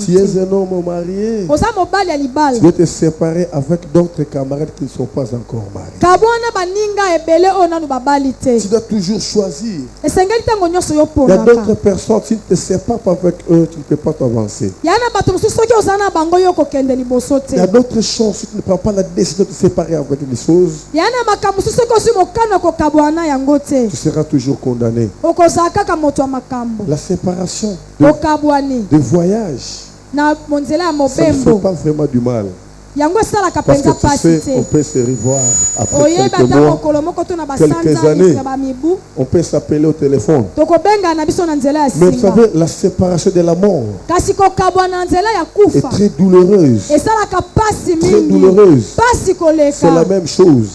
Tu es un homme marié, tu dois te séparer avec d'autres camarades qui ne sont pas encore mariés. Tu dois toujours choisir. Il y a d'autres personnes, si tu ne te sépares pas avec eux, tu ne peux pas t'avancer. Il y a d'autres choses, si tu ne prends pas la décision de te séparer avec les choses, tu seras toujours condamné. La séparation de voyage, ça ne fait pas vraiment du mal. Parce que tu sais, on peut se revoir après quelques mois, quelques années. On peut s'appeler au téléphone. Mais vous savez, la séparation de la mort est très douloureuse. Très douloureuse. C'est la même chose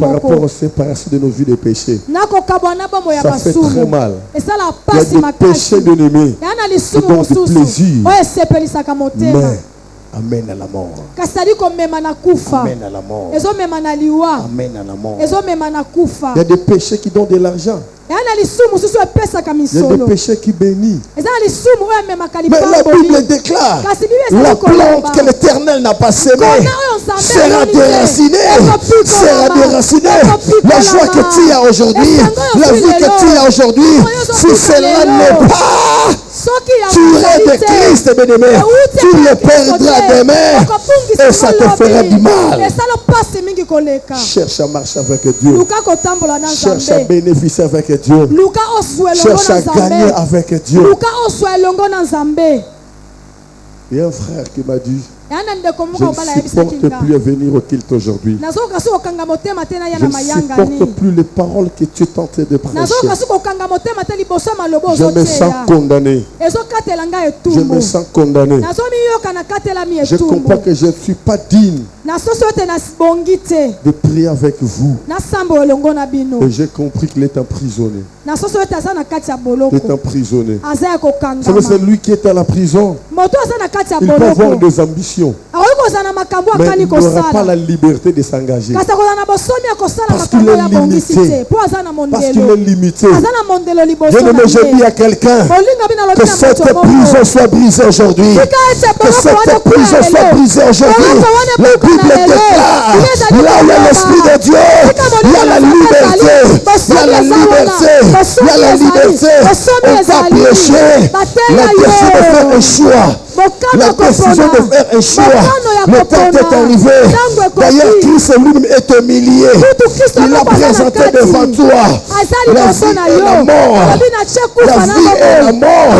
par rapport à la séparation de nos vies de péché. Ça fait très mal. Il y a des péchés bien-aimés qui donnent du plaisir, mais amène à la mort. Amène à la mort. Amène à la mort. Il y a des péchés qui donnent de l'argent. Il y a des péchés qui bénissent. Mais la Bible déclare, la plante que l'Éternel n'a pas semée sera déracinée. Sera déracinée. La joie que tu as aujourd'hui, la vie que tu as aujourd'hui, si cela n'est pas, tu es de Christ, bien-aimé, tu le perdras demain et ça te fera du mal. Cherche à marcher avec Dieu. Cherche à bénéficier avec Dieu. Cherche à gagner avec Dieu. Il y a un frère qui m'a dit, je ne supporte plus à venir au culte aujourd'hui. Je ne supporte plus les paroles que tu es en train de prêcher. Je me sens condamné. Je me sens condamné. Je comprends que je ne suis pas digne de prier avec vous. Et j'ai compris qu'il est emprisonné. Il est emprisonné. C'est lui qui est à la prison. Il peut avoir des ambitions, mais il n'aura pas la liberté de s'engager. Parce qu'il est limité. Parce qu'il est limité. Bien-aimé, je dis à quelqu'un que cette prison soit brisée aujourd'hui. Que cette prison soit brisée aujourd'hui. La Bible déclare, là où il y a l'Esprit de Dieu, il y a la liberté. Il y a la liberté. Il y a la liberté. On va prêcher. La décision de faire un choix. La décision de faire un choix. Le temps est arrivé. D'ailleurs, Christ lui-même est humilié. Il a présenté devant toi la vie et la mort. La vie et la mort.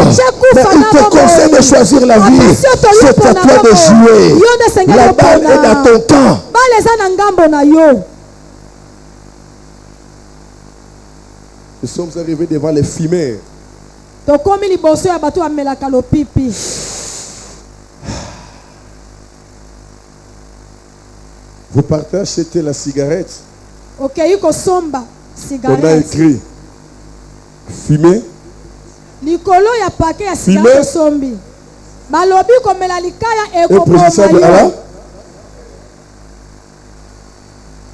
Mais il te conseille de choisir la vie. C'est à toi de jouer. La balle est dans ton camp. Nous sommes arrivés devant les fumeurs. Vous partez acheter la cigarette. On a écrit fumer. Fumer.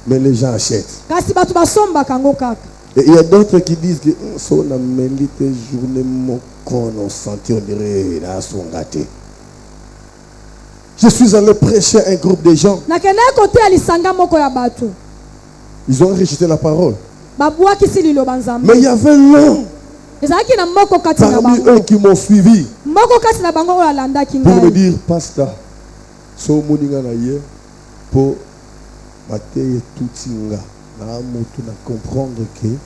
Et Mais les gens achètent. Et il y a d'autres qui disent que si on a mélité journée mon corps, on sentit, on dirait là sont gâtés. Je suis allé prêcher à un groupe de gens. Ils ont rejeté la parole. Mais il y avait l'un parmi eux qui m'ont suivi pour me dire, pasteur, so moninga na ye pour mateye toutinga na mutu na comprendre que il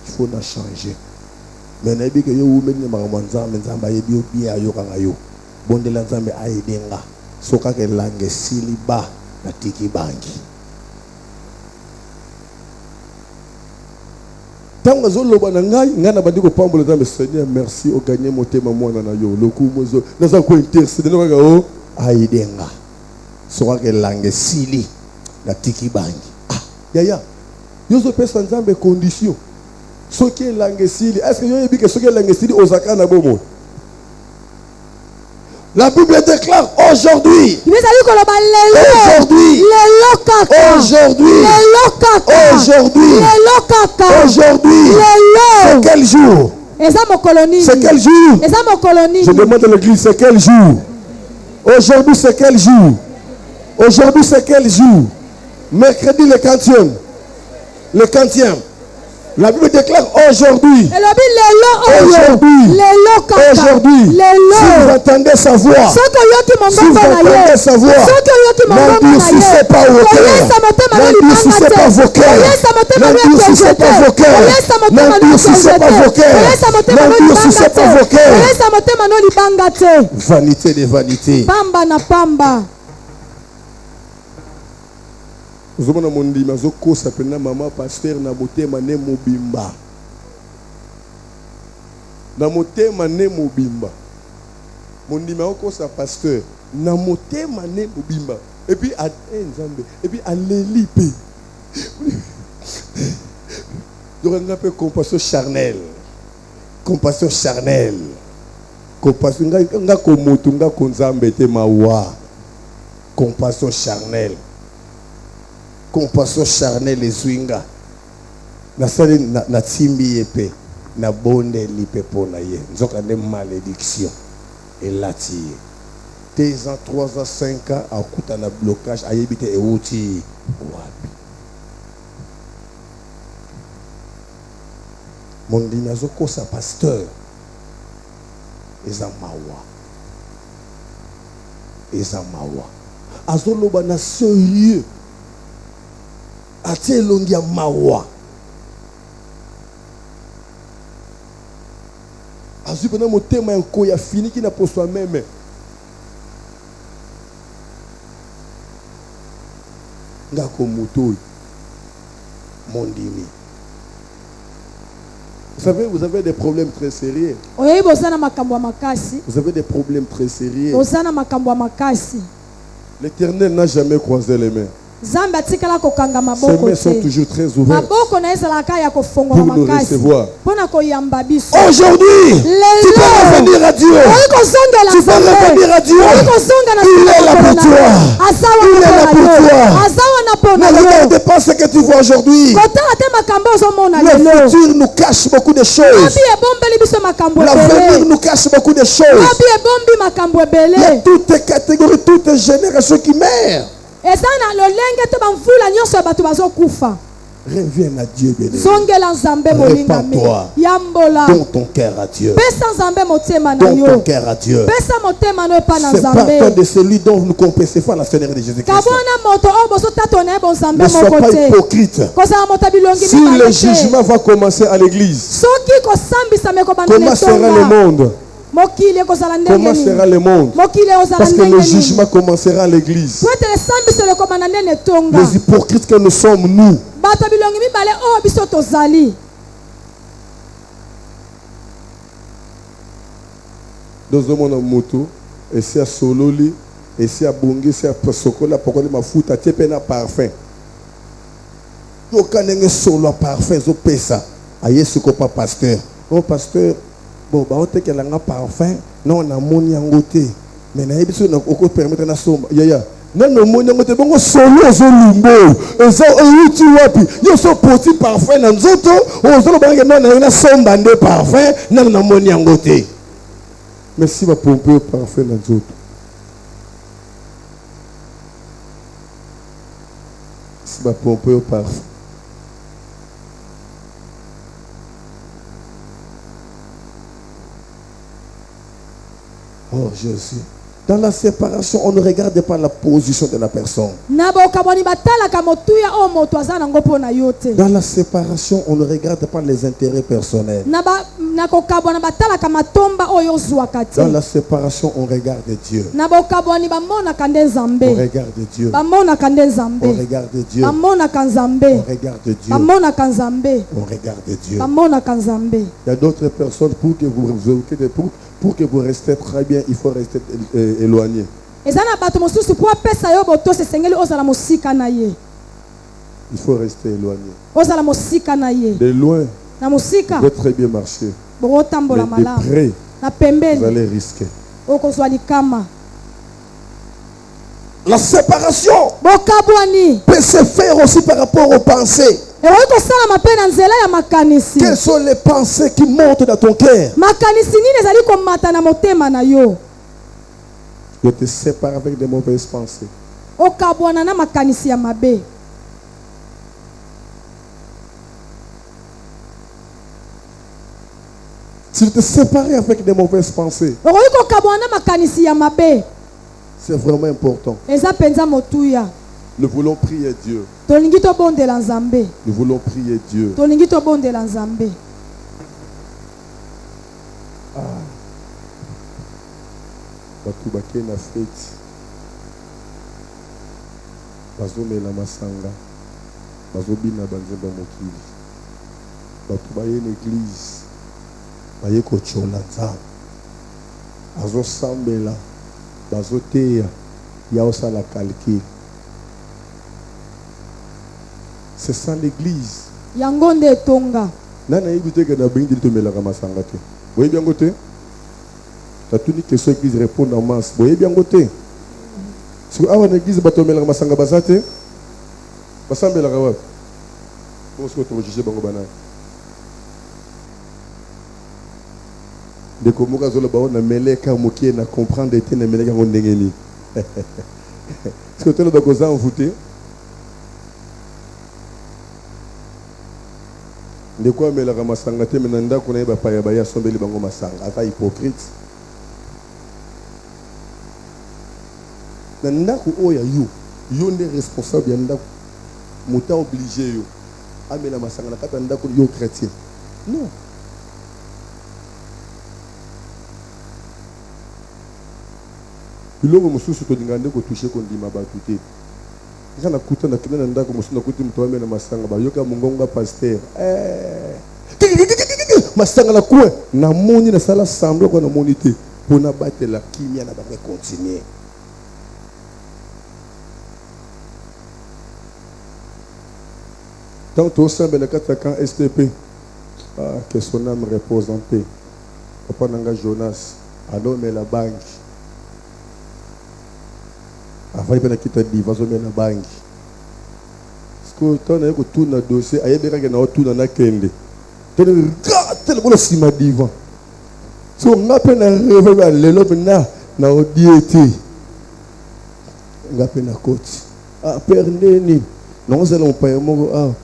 faut na changer. Mais na bi que yo umeni mamanzambe nzamba yebi obi ayo kanga yo bondela nzambe aidenga soka ke lange siliba na tiki bangi. Tanga zoloba na ngai ngana bandiko pambola nzambe Seigneur merci o gagner motema mwana na yo lokumozo naza ko interceder no o aidenga soka ke lange sili na tiki bangi. Ah yaya yozo pesa nzambe condition soki lange sili est-ce que yo yebi que soki lange sili ozaka na bomo. La Bible déclare aujourd'hui. Aujourd'hui. C'est quel jour? C'est quel jour? Je demande à l'église, c'est quel jour? Aujourd'hui, c'est quel jour? Aujourd'hui, c'est quel jour? Mercredi, le 40e. Le 40e. La Bible déclare aujourd'hui. Aujourd'hui. Si vous entendez sa voix. Si vous entendez sa voix. N'endurcissez pas vos cœurs. N'endurcissez pas vos cœurs. N'endurcissez pas vos cœurs. N'endurcissez pas vos cœurs. N'endurcissez pas vos cœurs. Vanité de vanité. Zomona mondima zoko sapena mama pasteur na motema ne mobimba. Na motema ne mobimba. Mondima oko sa pasteur na motema ne mobimba. Et puis à Nzambe et puis à l'elipe. Yoranga pe compassion charnelle. Compassion charnelle. Compassion nga ko motu nga ko Nzambe te mawa. Compassion charnelle. Compassion charnelle les swinga na sali na timbi épée na bonde lipe pona ye nzoka de malédiction et lati 2 ans 3 ans 5 ans akuta na blocage ayebite e wuti wapi mon dinazoko sa pasteur ezamawa azoloba na sérieux atie longia mawa azu pena motema yanko ya fini ki na poswa meme ngako mutoi mondimi. Vous savez, vous avez des problèmes très sérieux. Vous avez des problèmes très sérieux. L'Éternel n'a jamais croisé les mains. Ses mains sont toujours très ouvertes pour nous recevoir. Aujourd'hui, tu peux revenir à Dieu. Tu peux revenir à Dieu. Il est là pour toi. Il est là pour toi. Ne regarde pas ce que tu vois aujourd'hui. Le futur nous cache beaucoup de choses. L'avenir nous cache beaucoup de choses. Il y a toutes les catégories, toutes les générations qui meurent. Reviens à Dieu, bien-aimé. Répands-toi. Donne ton cœur à Dieu. Donne ton cœur à Dieu. Sépare-toi de celui dont vous ne comprenez pas la Seigneur de Jésus-Christ. Ne sois pas hypocrite. Si le jugement va commencer à l'église, comment sera le monde? Comment sera le monde? Parce que le jugement commencera à l'église. Les hypocrites que nous sommes, nous. Dans un monde en moto, et c'est à Sololi, et c'est à Bongi, c'est à Sokola, pourquoi les mafuta, tu es un parfum. Tu as un solo parfum, tu payes ça. Aïe, ce que pas pasteur. Oh, pasteur. Bon, bah on te qu'il a un parfum, non on a mon yangoté, mais na ebiso na oko permettre na somba, yaya, Nano moni ngote bongo solo zolumbo. Eza oyuti wapi? Yo so poti parfum na nzoto, ozolo bange nana ina somba nde parfum, nano na moni ngote. Mais si va pomper parfum na nzoto. Si va pomper parfum. Oh Jésus. Dans la séparation, on ne regarde pas la position de la personne. Dans la séparation, on ne regarde pas les intérêts personnels. Dans la séparation, on regarde Dieu. On regarde Dieu. On regarde Dieu. On regarde Dieu. On regarde Dieu. Il y a d'autres personnes pour que vous restez très bien, il faut rester éloigné. Il faut rester éloigné. De loin, vous pouvez très bien marcher. Mais de près, vous allez risquer. La séparation peut se faire aussi par rapport aux pensées. Quelles sont les pensées qui montent dans ton cœur? Je te sépare avec des mauvaises pensées. Si tu te sépares avec des mauvaises pensées, c'est vraiment important. Nous voulons prier Dieu. Nous voulons prier Dieu. Batu bake na fête. Bazo mela masanga. Bazo bina banzemba mokili. Batu baye l'église. Baye ko chola za. Bazo sambela. Bazo teya. Ya osala calcul. C'est ça l'église. Yangonde tonga. Nana yibute ke na bindi to mela masanga te. Boye bien gote. La tunique que ceux qui répondent en masse. Vous voyez bien côté. Si vous avez une église, vous avez un masanga basate. Basambé la rawab. Comment est-ce que vous jugez bango banane? De comment vous avez na meleka mokie na comprendre et na meleka ngondengeni. Est-ce que vous avez besoin envoûté? De quoi me la masanga te menanda qu'on a pas ya sombeli bango masanga. Ata hypocrite. Nandako oya yo nde responsable ya ndako muta obligé yo amela masanga na kata ndako yo chrétien non biloko mosusu to dingande ko toucher ko ndima batu te kana kuta na kina ndako mosusu na kuti muto amela masanga ba yoka mungonga pasteur masanga la quoi na moni na sala samblo ko na monité pona batela kimia na ba continuer. Tant au sein de la STP, que son âme repose en paix. Papa Nanga Jonas, alors mais la banque. Avant il quitter dit, vas-y mais la banque. Parce que tant que tout na dossier, aïe bien que na tout na kende. Tel que le cima divan. Si on a peine à rêver le lobe na odiété. On a peine à côte. Ah père neni, non c'est l'on paye mon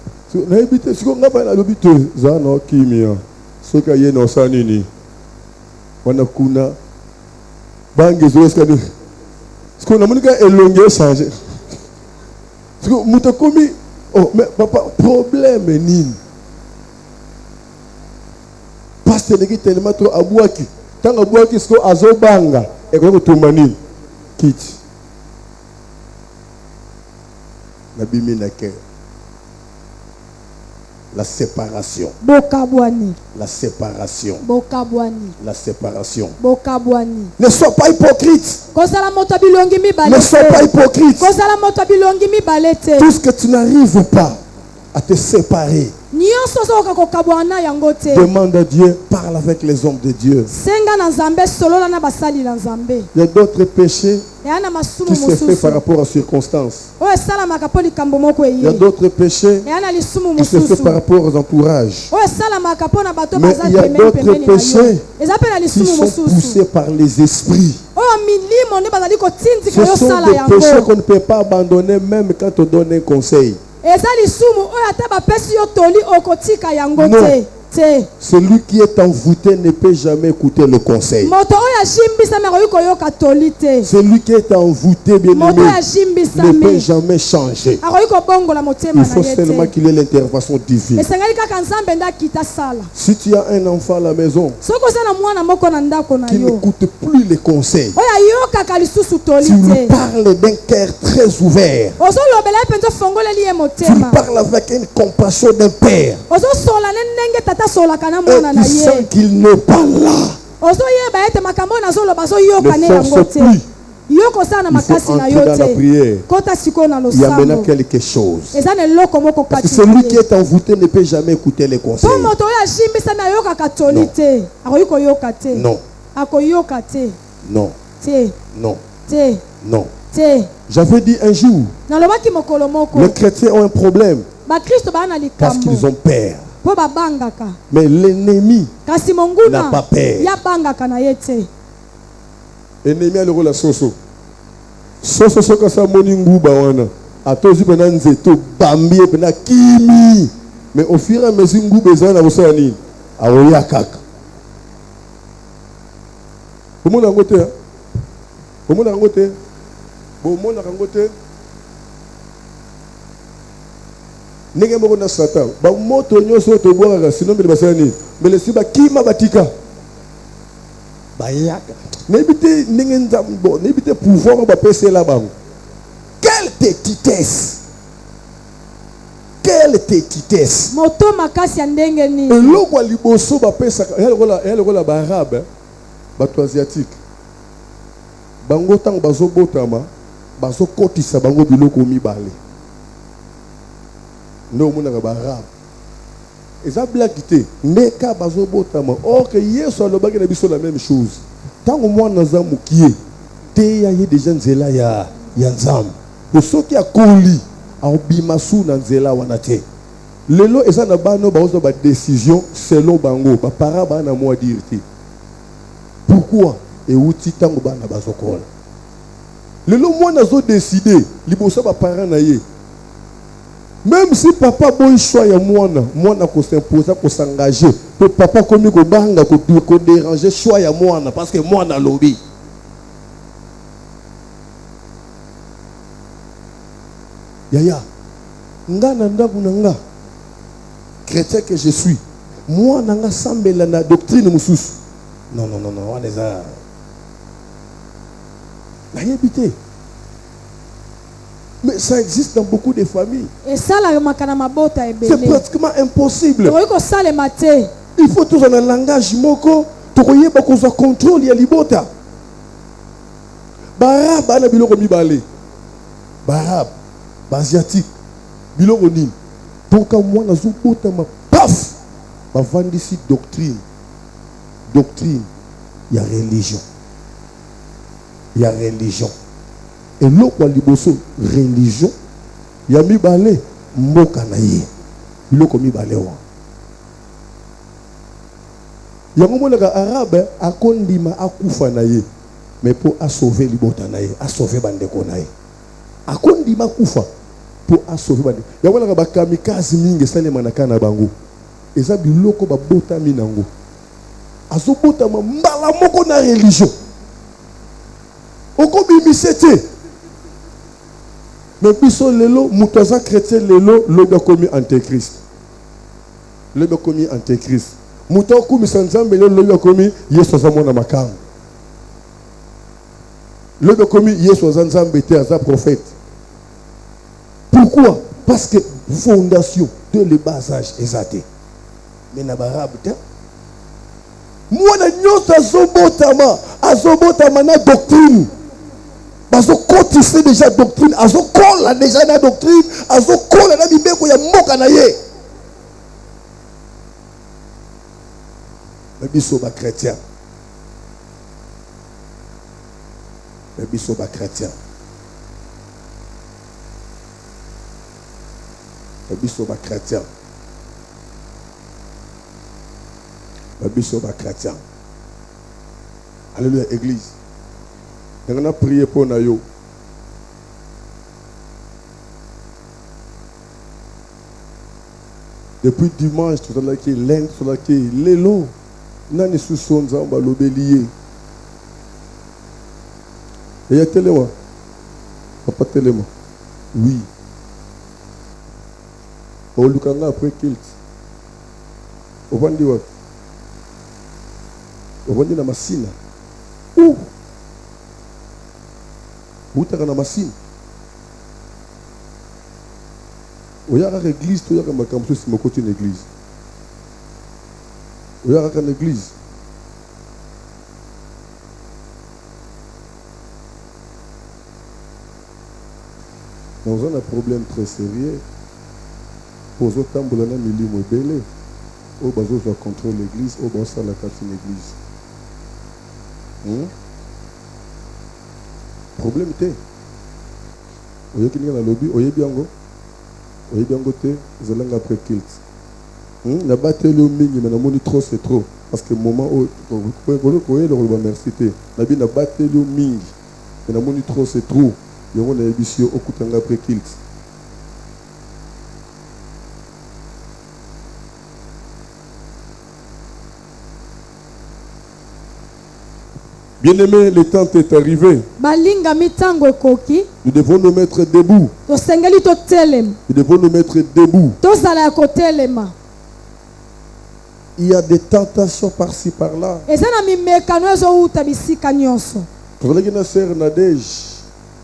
na ebite siko ngapa na lobito za na kimia soka ye no sanini wana kuna bangi zo skani siko na monika elonge changer siko mutakomi oh mais papa problème nini pasteur ngi tellement trop abouaki tanga abouaki siko azobanga e ko tumba nini kiti na bimi na ke. La séparation. Bokabwani. La séparation. Bokabwani. La séparation. Bokabwani. Ne sois pas hypocrite. Ne sois pas hypocrite. Tout ce que tu n'arrives pas à te séparer. Demande à Dieu, parle avec les hommes de Dieu. Il y a d'autres péchés qui se font par rapport aux circonstances. Il y a d'autres péchés qui se font par rapport aux entourages. Mais il y a d'autres péchés qui sont poussés par les esprits. Ce sont des péchés qu'on ne peut pas abandonner même quand on donne un conseil. Non. Celui qui est envoûté ne peut jamais écouter le conseil. Celui qui est envoûté, bien-aimé, ne peut jamais changer. Il faut seulement qu'il y ait l'intervention divine. Si tu as un enfant à la maison qui n'écoute plus les conseils, tu lui parles d'un cœur très ouvert. Tu lui parles avec une compassion d'un père. Et il sent qu'il n'est pas là. Ne force plus. Il faut entrer dans la prière. Il y a maintenant quelque chose. Parce que celui qui est envoûté ne peut jamais écouter les conseils. Non. Non. Non. Non. Non. J'avais dit un jour, les chrétiens ont un problème parce qu'ils ont peur. Mais l'ennemi n'a pas peur. L'ennemi a le rôle à Soso. Soso soka sa moningu bawana. Atozi pena nzeto bambi pena kimi. Mais au fur et à mesure ngu bezana bosani. Awoya kaka. Bomona ngote. Bomona ngote. Bomona ngote. Nenge moko na satan ba moto nyoso to boka sinon bele basani bele siba kima batika bayaka nebite nenge nzambo nebite pouvoir ba pese la bango. Quelle petitesse, quelle petitesse moto makasi ya ndenge ni eloko liboso ba pesa eloko ba arabe bato asiatique bango tango bazobotama bazokotisa bango biloko mibale. Non, mon arabe. Et ça blague te. Neka bazo botama. Or que hier sur le bagage na la même chose. Tant au moins dans un moukié, te ya des gens zela ya nzam. Pour ceux qui a couli, a bimasu na zela wanate. Lelo eza na bano bazo ba décision selon bango. Ba para ba na moi dire te. Pourquoi? Et outi tango ba na bazo kola. Lelo moi nazo décider, libosa ba para na ye. Même si papa boy choix ya mwana ko s'imposer ko s'engager, que papa komi ko banga ko déranger choix ya mwana parce que mwana lobi. Yaya, ngana ndaku nanga. Chrétien que je suis, moi nanga sambela na doctrine mususu. Non, on est ça. Na yebité. Mais ça existe dans beaucoup de familles. C'est pratiquement impossible. Il faut toujours un langage moko. Tokoye bakoza contrôle ya libota. Barab ana biloko mibale. Barab, asiatique, biloko nini. Donc moi nazo bota ma paf. Ba vandisi doctrine. Doctrine, il y a religion. Il y a religion. Et l'autre liboso religion ya mibale mboka na ye biloko mibale wa ya ngomona ka arabe akondima akufa na ye mais pour a sauver libota na ye a sauver bandeko na ye akondima akufa pour a sauver bandeko ya ngomona ka bakamikazi mingi salema na kana bango eza biloko babota minango azobota mbala moko na religion okobimisete. Mais biso lelo mutaza chrétien lelo lobe komi antéchrist. Lobe komi antéchrist. Muta komi sanzambe lelo lobe komi Yesu zamona makamu. Lobe komi Yesu zanzambe te aza prophète. Pourquoi? Parce que fondation de le bas âge ezate. Mais na barabe te. Moi na nyota azobotama na doctrine. Azo cotiser déjà doctrine, azo colle déjà la doctrine, azo colle la bibeko ya mboka na ye. biso ba chrétien. Biso ba chrétien. Biso ba chrétien. Biso ba chrétien. Alléluia, église. On a prié pour nous. Depuis dimanche, tout à l'heure, lundi, tout à l'heure, l'élo, nani sous son zamba l'obélier. Et il y a téléma. Papa téléma. Oui. Au Lukanga après kilt. Au Vandi wa. Au Vandi na masina. Où? Où t'as na masina? Il y a une église, il y a un campus, il y a une église. Il y a une église. Nous avons un problème très sérieux. Pour les autres, nous avons un milieu belé. Au bas, on doit contrôler l'église. Au bas, on doit la l'église. Problème était. Il y a quelqu'un dans le lobby, il y a bien. Oui, bien côté, vous allez après kilt. La bataille au mingi, mais la trop c'est trop. Parce que le moment où vous pouvez le remercier. La bataille au mingi, mais la trop c'est trop. Il y a une émission au coup après kilt. Bien-aimé, le temps est arrivé. Nous devons nous mettre debout. Nous devons nous mettre debout. Il y a des tentations par-ci par-là.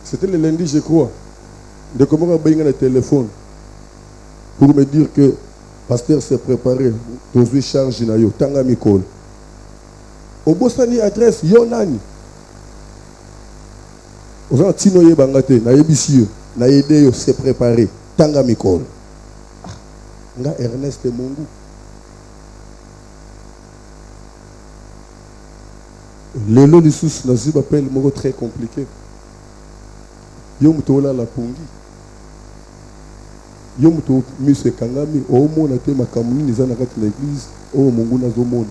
C'était le lundi, je crois. De comment on a le téléphone pour me dire que le pasteur s'est préparé. Aujourd'hui, charge Nayo. Tanga Mikol. Au Bossani adresse Yonani. Aux gens Tinoye Bangate, Naïbisieux, Naïdeyo s'est préparé. Tanga Mikol. Nga Ernest Mungu. Le lot du sous Nazib appelle mot très compliqué. Yom Tola la Pungi. Yom To Mise Kangami, au monde a été ma camouine, les anakat l'église, au Mungu Nazomon.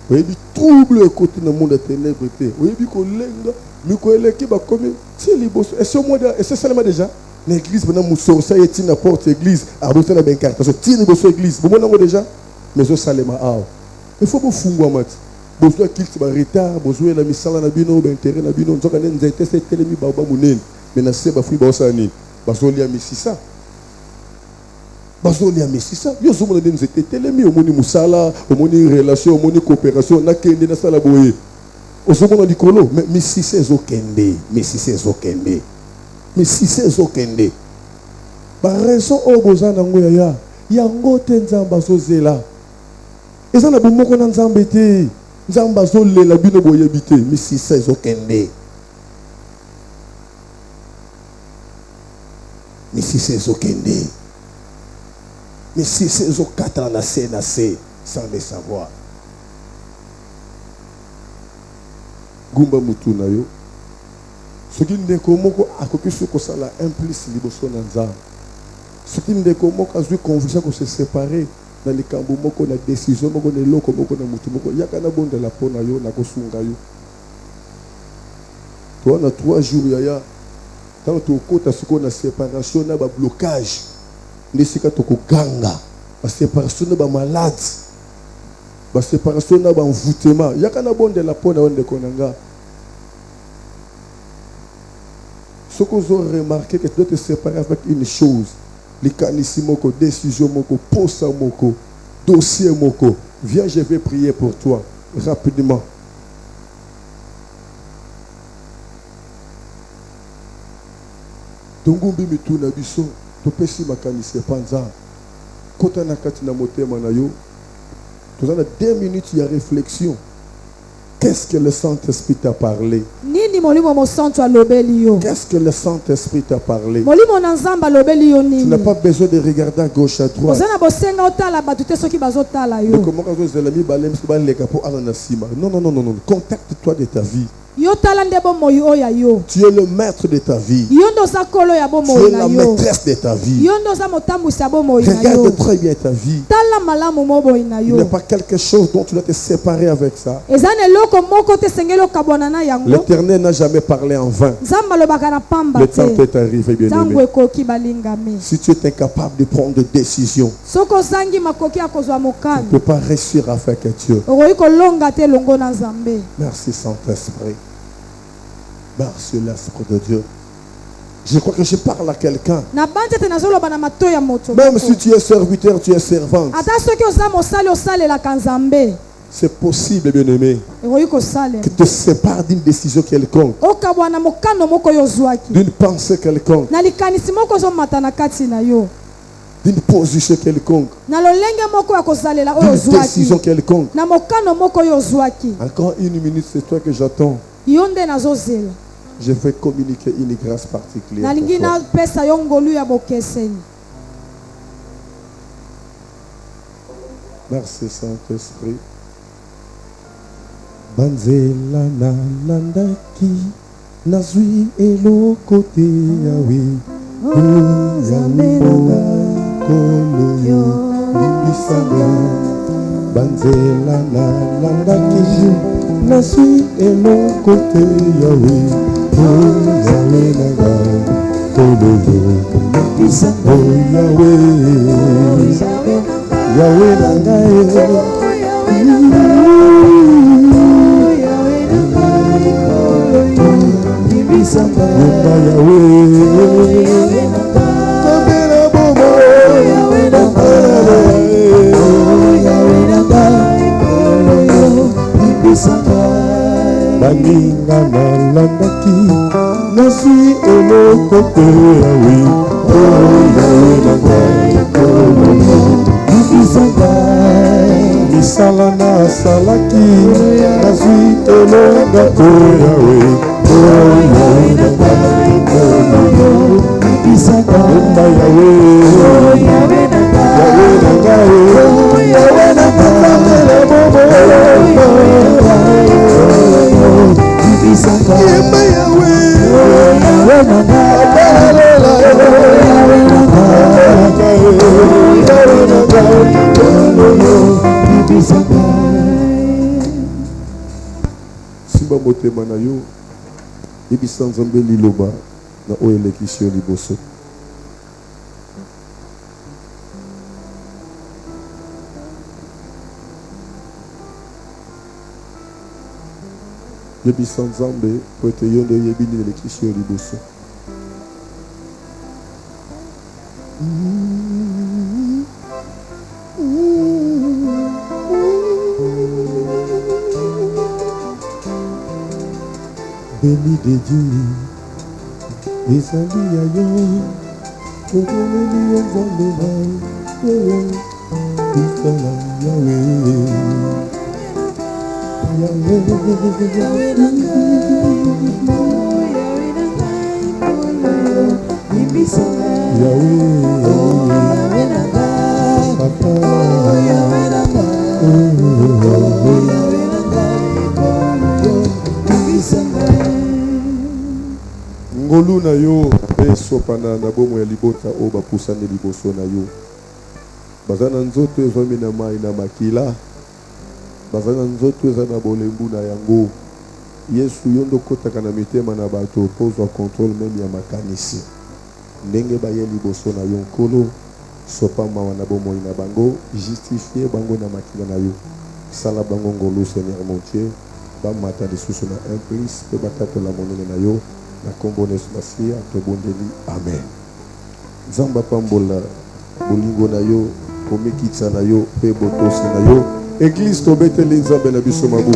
Vous avez trouble le côté du monde de ténèbres. Vous avez vu que l'église va comme c'est libre. Et c'est seulement déjà l'église maintenant nous ça y est n'importe l'église à bout de la ben carte parce que tiens l'église vous m'en déjà mais ce salema ah il faut vous fungwa mat besoin qu'il se retard besoin la misala na bino ben terrain na bino nzoka nza été c'est telemi baba munene mais na seba fui ba osani bazoli ya misisa bazoli ya misisa yo zo mona nza été telemi omoni musala omoni relation omoni coopération na kende na sala boye osomona likolo mais misisa ezokende misisa ezokende misisa ezokende ba raison o bozana ngo ya yango te nzamba zozela eza na bomoko na nzambe te nzamba zolela bino boyebi te misisa ezokende misisa ezokende misisa ezokata na se sans le savoir gumba mutu na yo soki ndeko moko akoki kosala implice liboso na nzambe soki ndeko moko azwi conviction ko se séparer na likambo moko na décision moko na eloko moko na mutu moko yaka na bondela pona yo na kosunga yo to na 3 jours yaya tant to kota siko na séparation na ba blocage ndisika to koganga ba séparation na ba malade ba séparation na ba envoûtement yaka na bondela pona onde konanga. Ce que vous avez remarqué que tu dois te séparer avec une chose. Les canissimoko, décision moko, posa moko, dossier moko. Viens, je vais prier pour toi. Rapidement. Tongumbi mituna biso, topesi makanisi panza. Kota na kati na motema na yo. Tu as 2 minutes de réflexion. Qu'est-ce que le Saint-Esprit t'a parlé? Qu'est-ce que le Saint-Esprit t'a parlé? Tu n'as pas besoin de regarder à gauche, à droite. Non, non, non, non, non. Contacte-toi de ta vie. Tu es le maître de ta vie. Tu es la maîtresse de ta vie. Regarde très bien ta vie. Il n'y a pas quelque chose dont tu dois te séparer avec ça. L'Éternel n'a jamais parlé en vain. Le temps est arrivé, bien-aimé. Si tu es incapable de prendre des décisions, tu ne peux pas réussir à faire que Dieu. Merci Saint-Esprit. Merci l'Esprit de Dieu. Je crois que je parle à quelqu'un. Même si tu es serviteur, tu es servante. C'est possible, bien-aimé, que tu te sépares d'une décision quelconque, d'une pensée quelconque, d'une position quelconque, d'une décision quelconque. Encore une minute, c'est toi que j'attends. Je vais communiquer une grâce particulière. Merci Saint-Esprit. Banzela na landaki nazwi elo kote yawe zamena koloyo libisanga. Banzela na landaki nazwi elo kote yawe zamena koloyo libisanga. Yawe Yawe nangae baninga nalandaki nasi eloko te yawe yawe nangae misala nasalaki nazwi elonga te yawe yawe simba motema na yo yebisa Nzambe liloba na oyo elekisi yo liboso. Yebisa Nzambe po ete yo nde oyebi nini elekisi yo liboso. Béni de Dieu, ezali ya yo, okoleli yo Nzambe na yo, isala Yawe, Yawe, Yawe Papa, ngolu na yo esopana na bomo ya libota o bapusani liboso na yo bazana nzoto ezomi na mai na makila bazana nzoto eza na bolembu na yango. Yesu yo ndo kotaka na mitema na bato pozwa contrôle meme ya makanisi ndenge baye liboso na yo nkolo sopa mawa na bomo na bango justifier bango na makila na yo sala bango ngolu Seigneur mon Dieu bamata lisusu na implice pe batatola monene na yo na kombo Yesu Masiya tobondeli amen. Nzamba pambola bolingo na yo komekitsa na yo pe botosi na yo église tobeteli Nzambe na biso mabu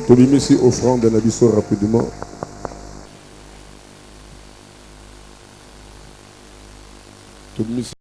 tobimisi offrande na biso rapidement. Tobimisi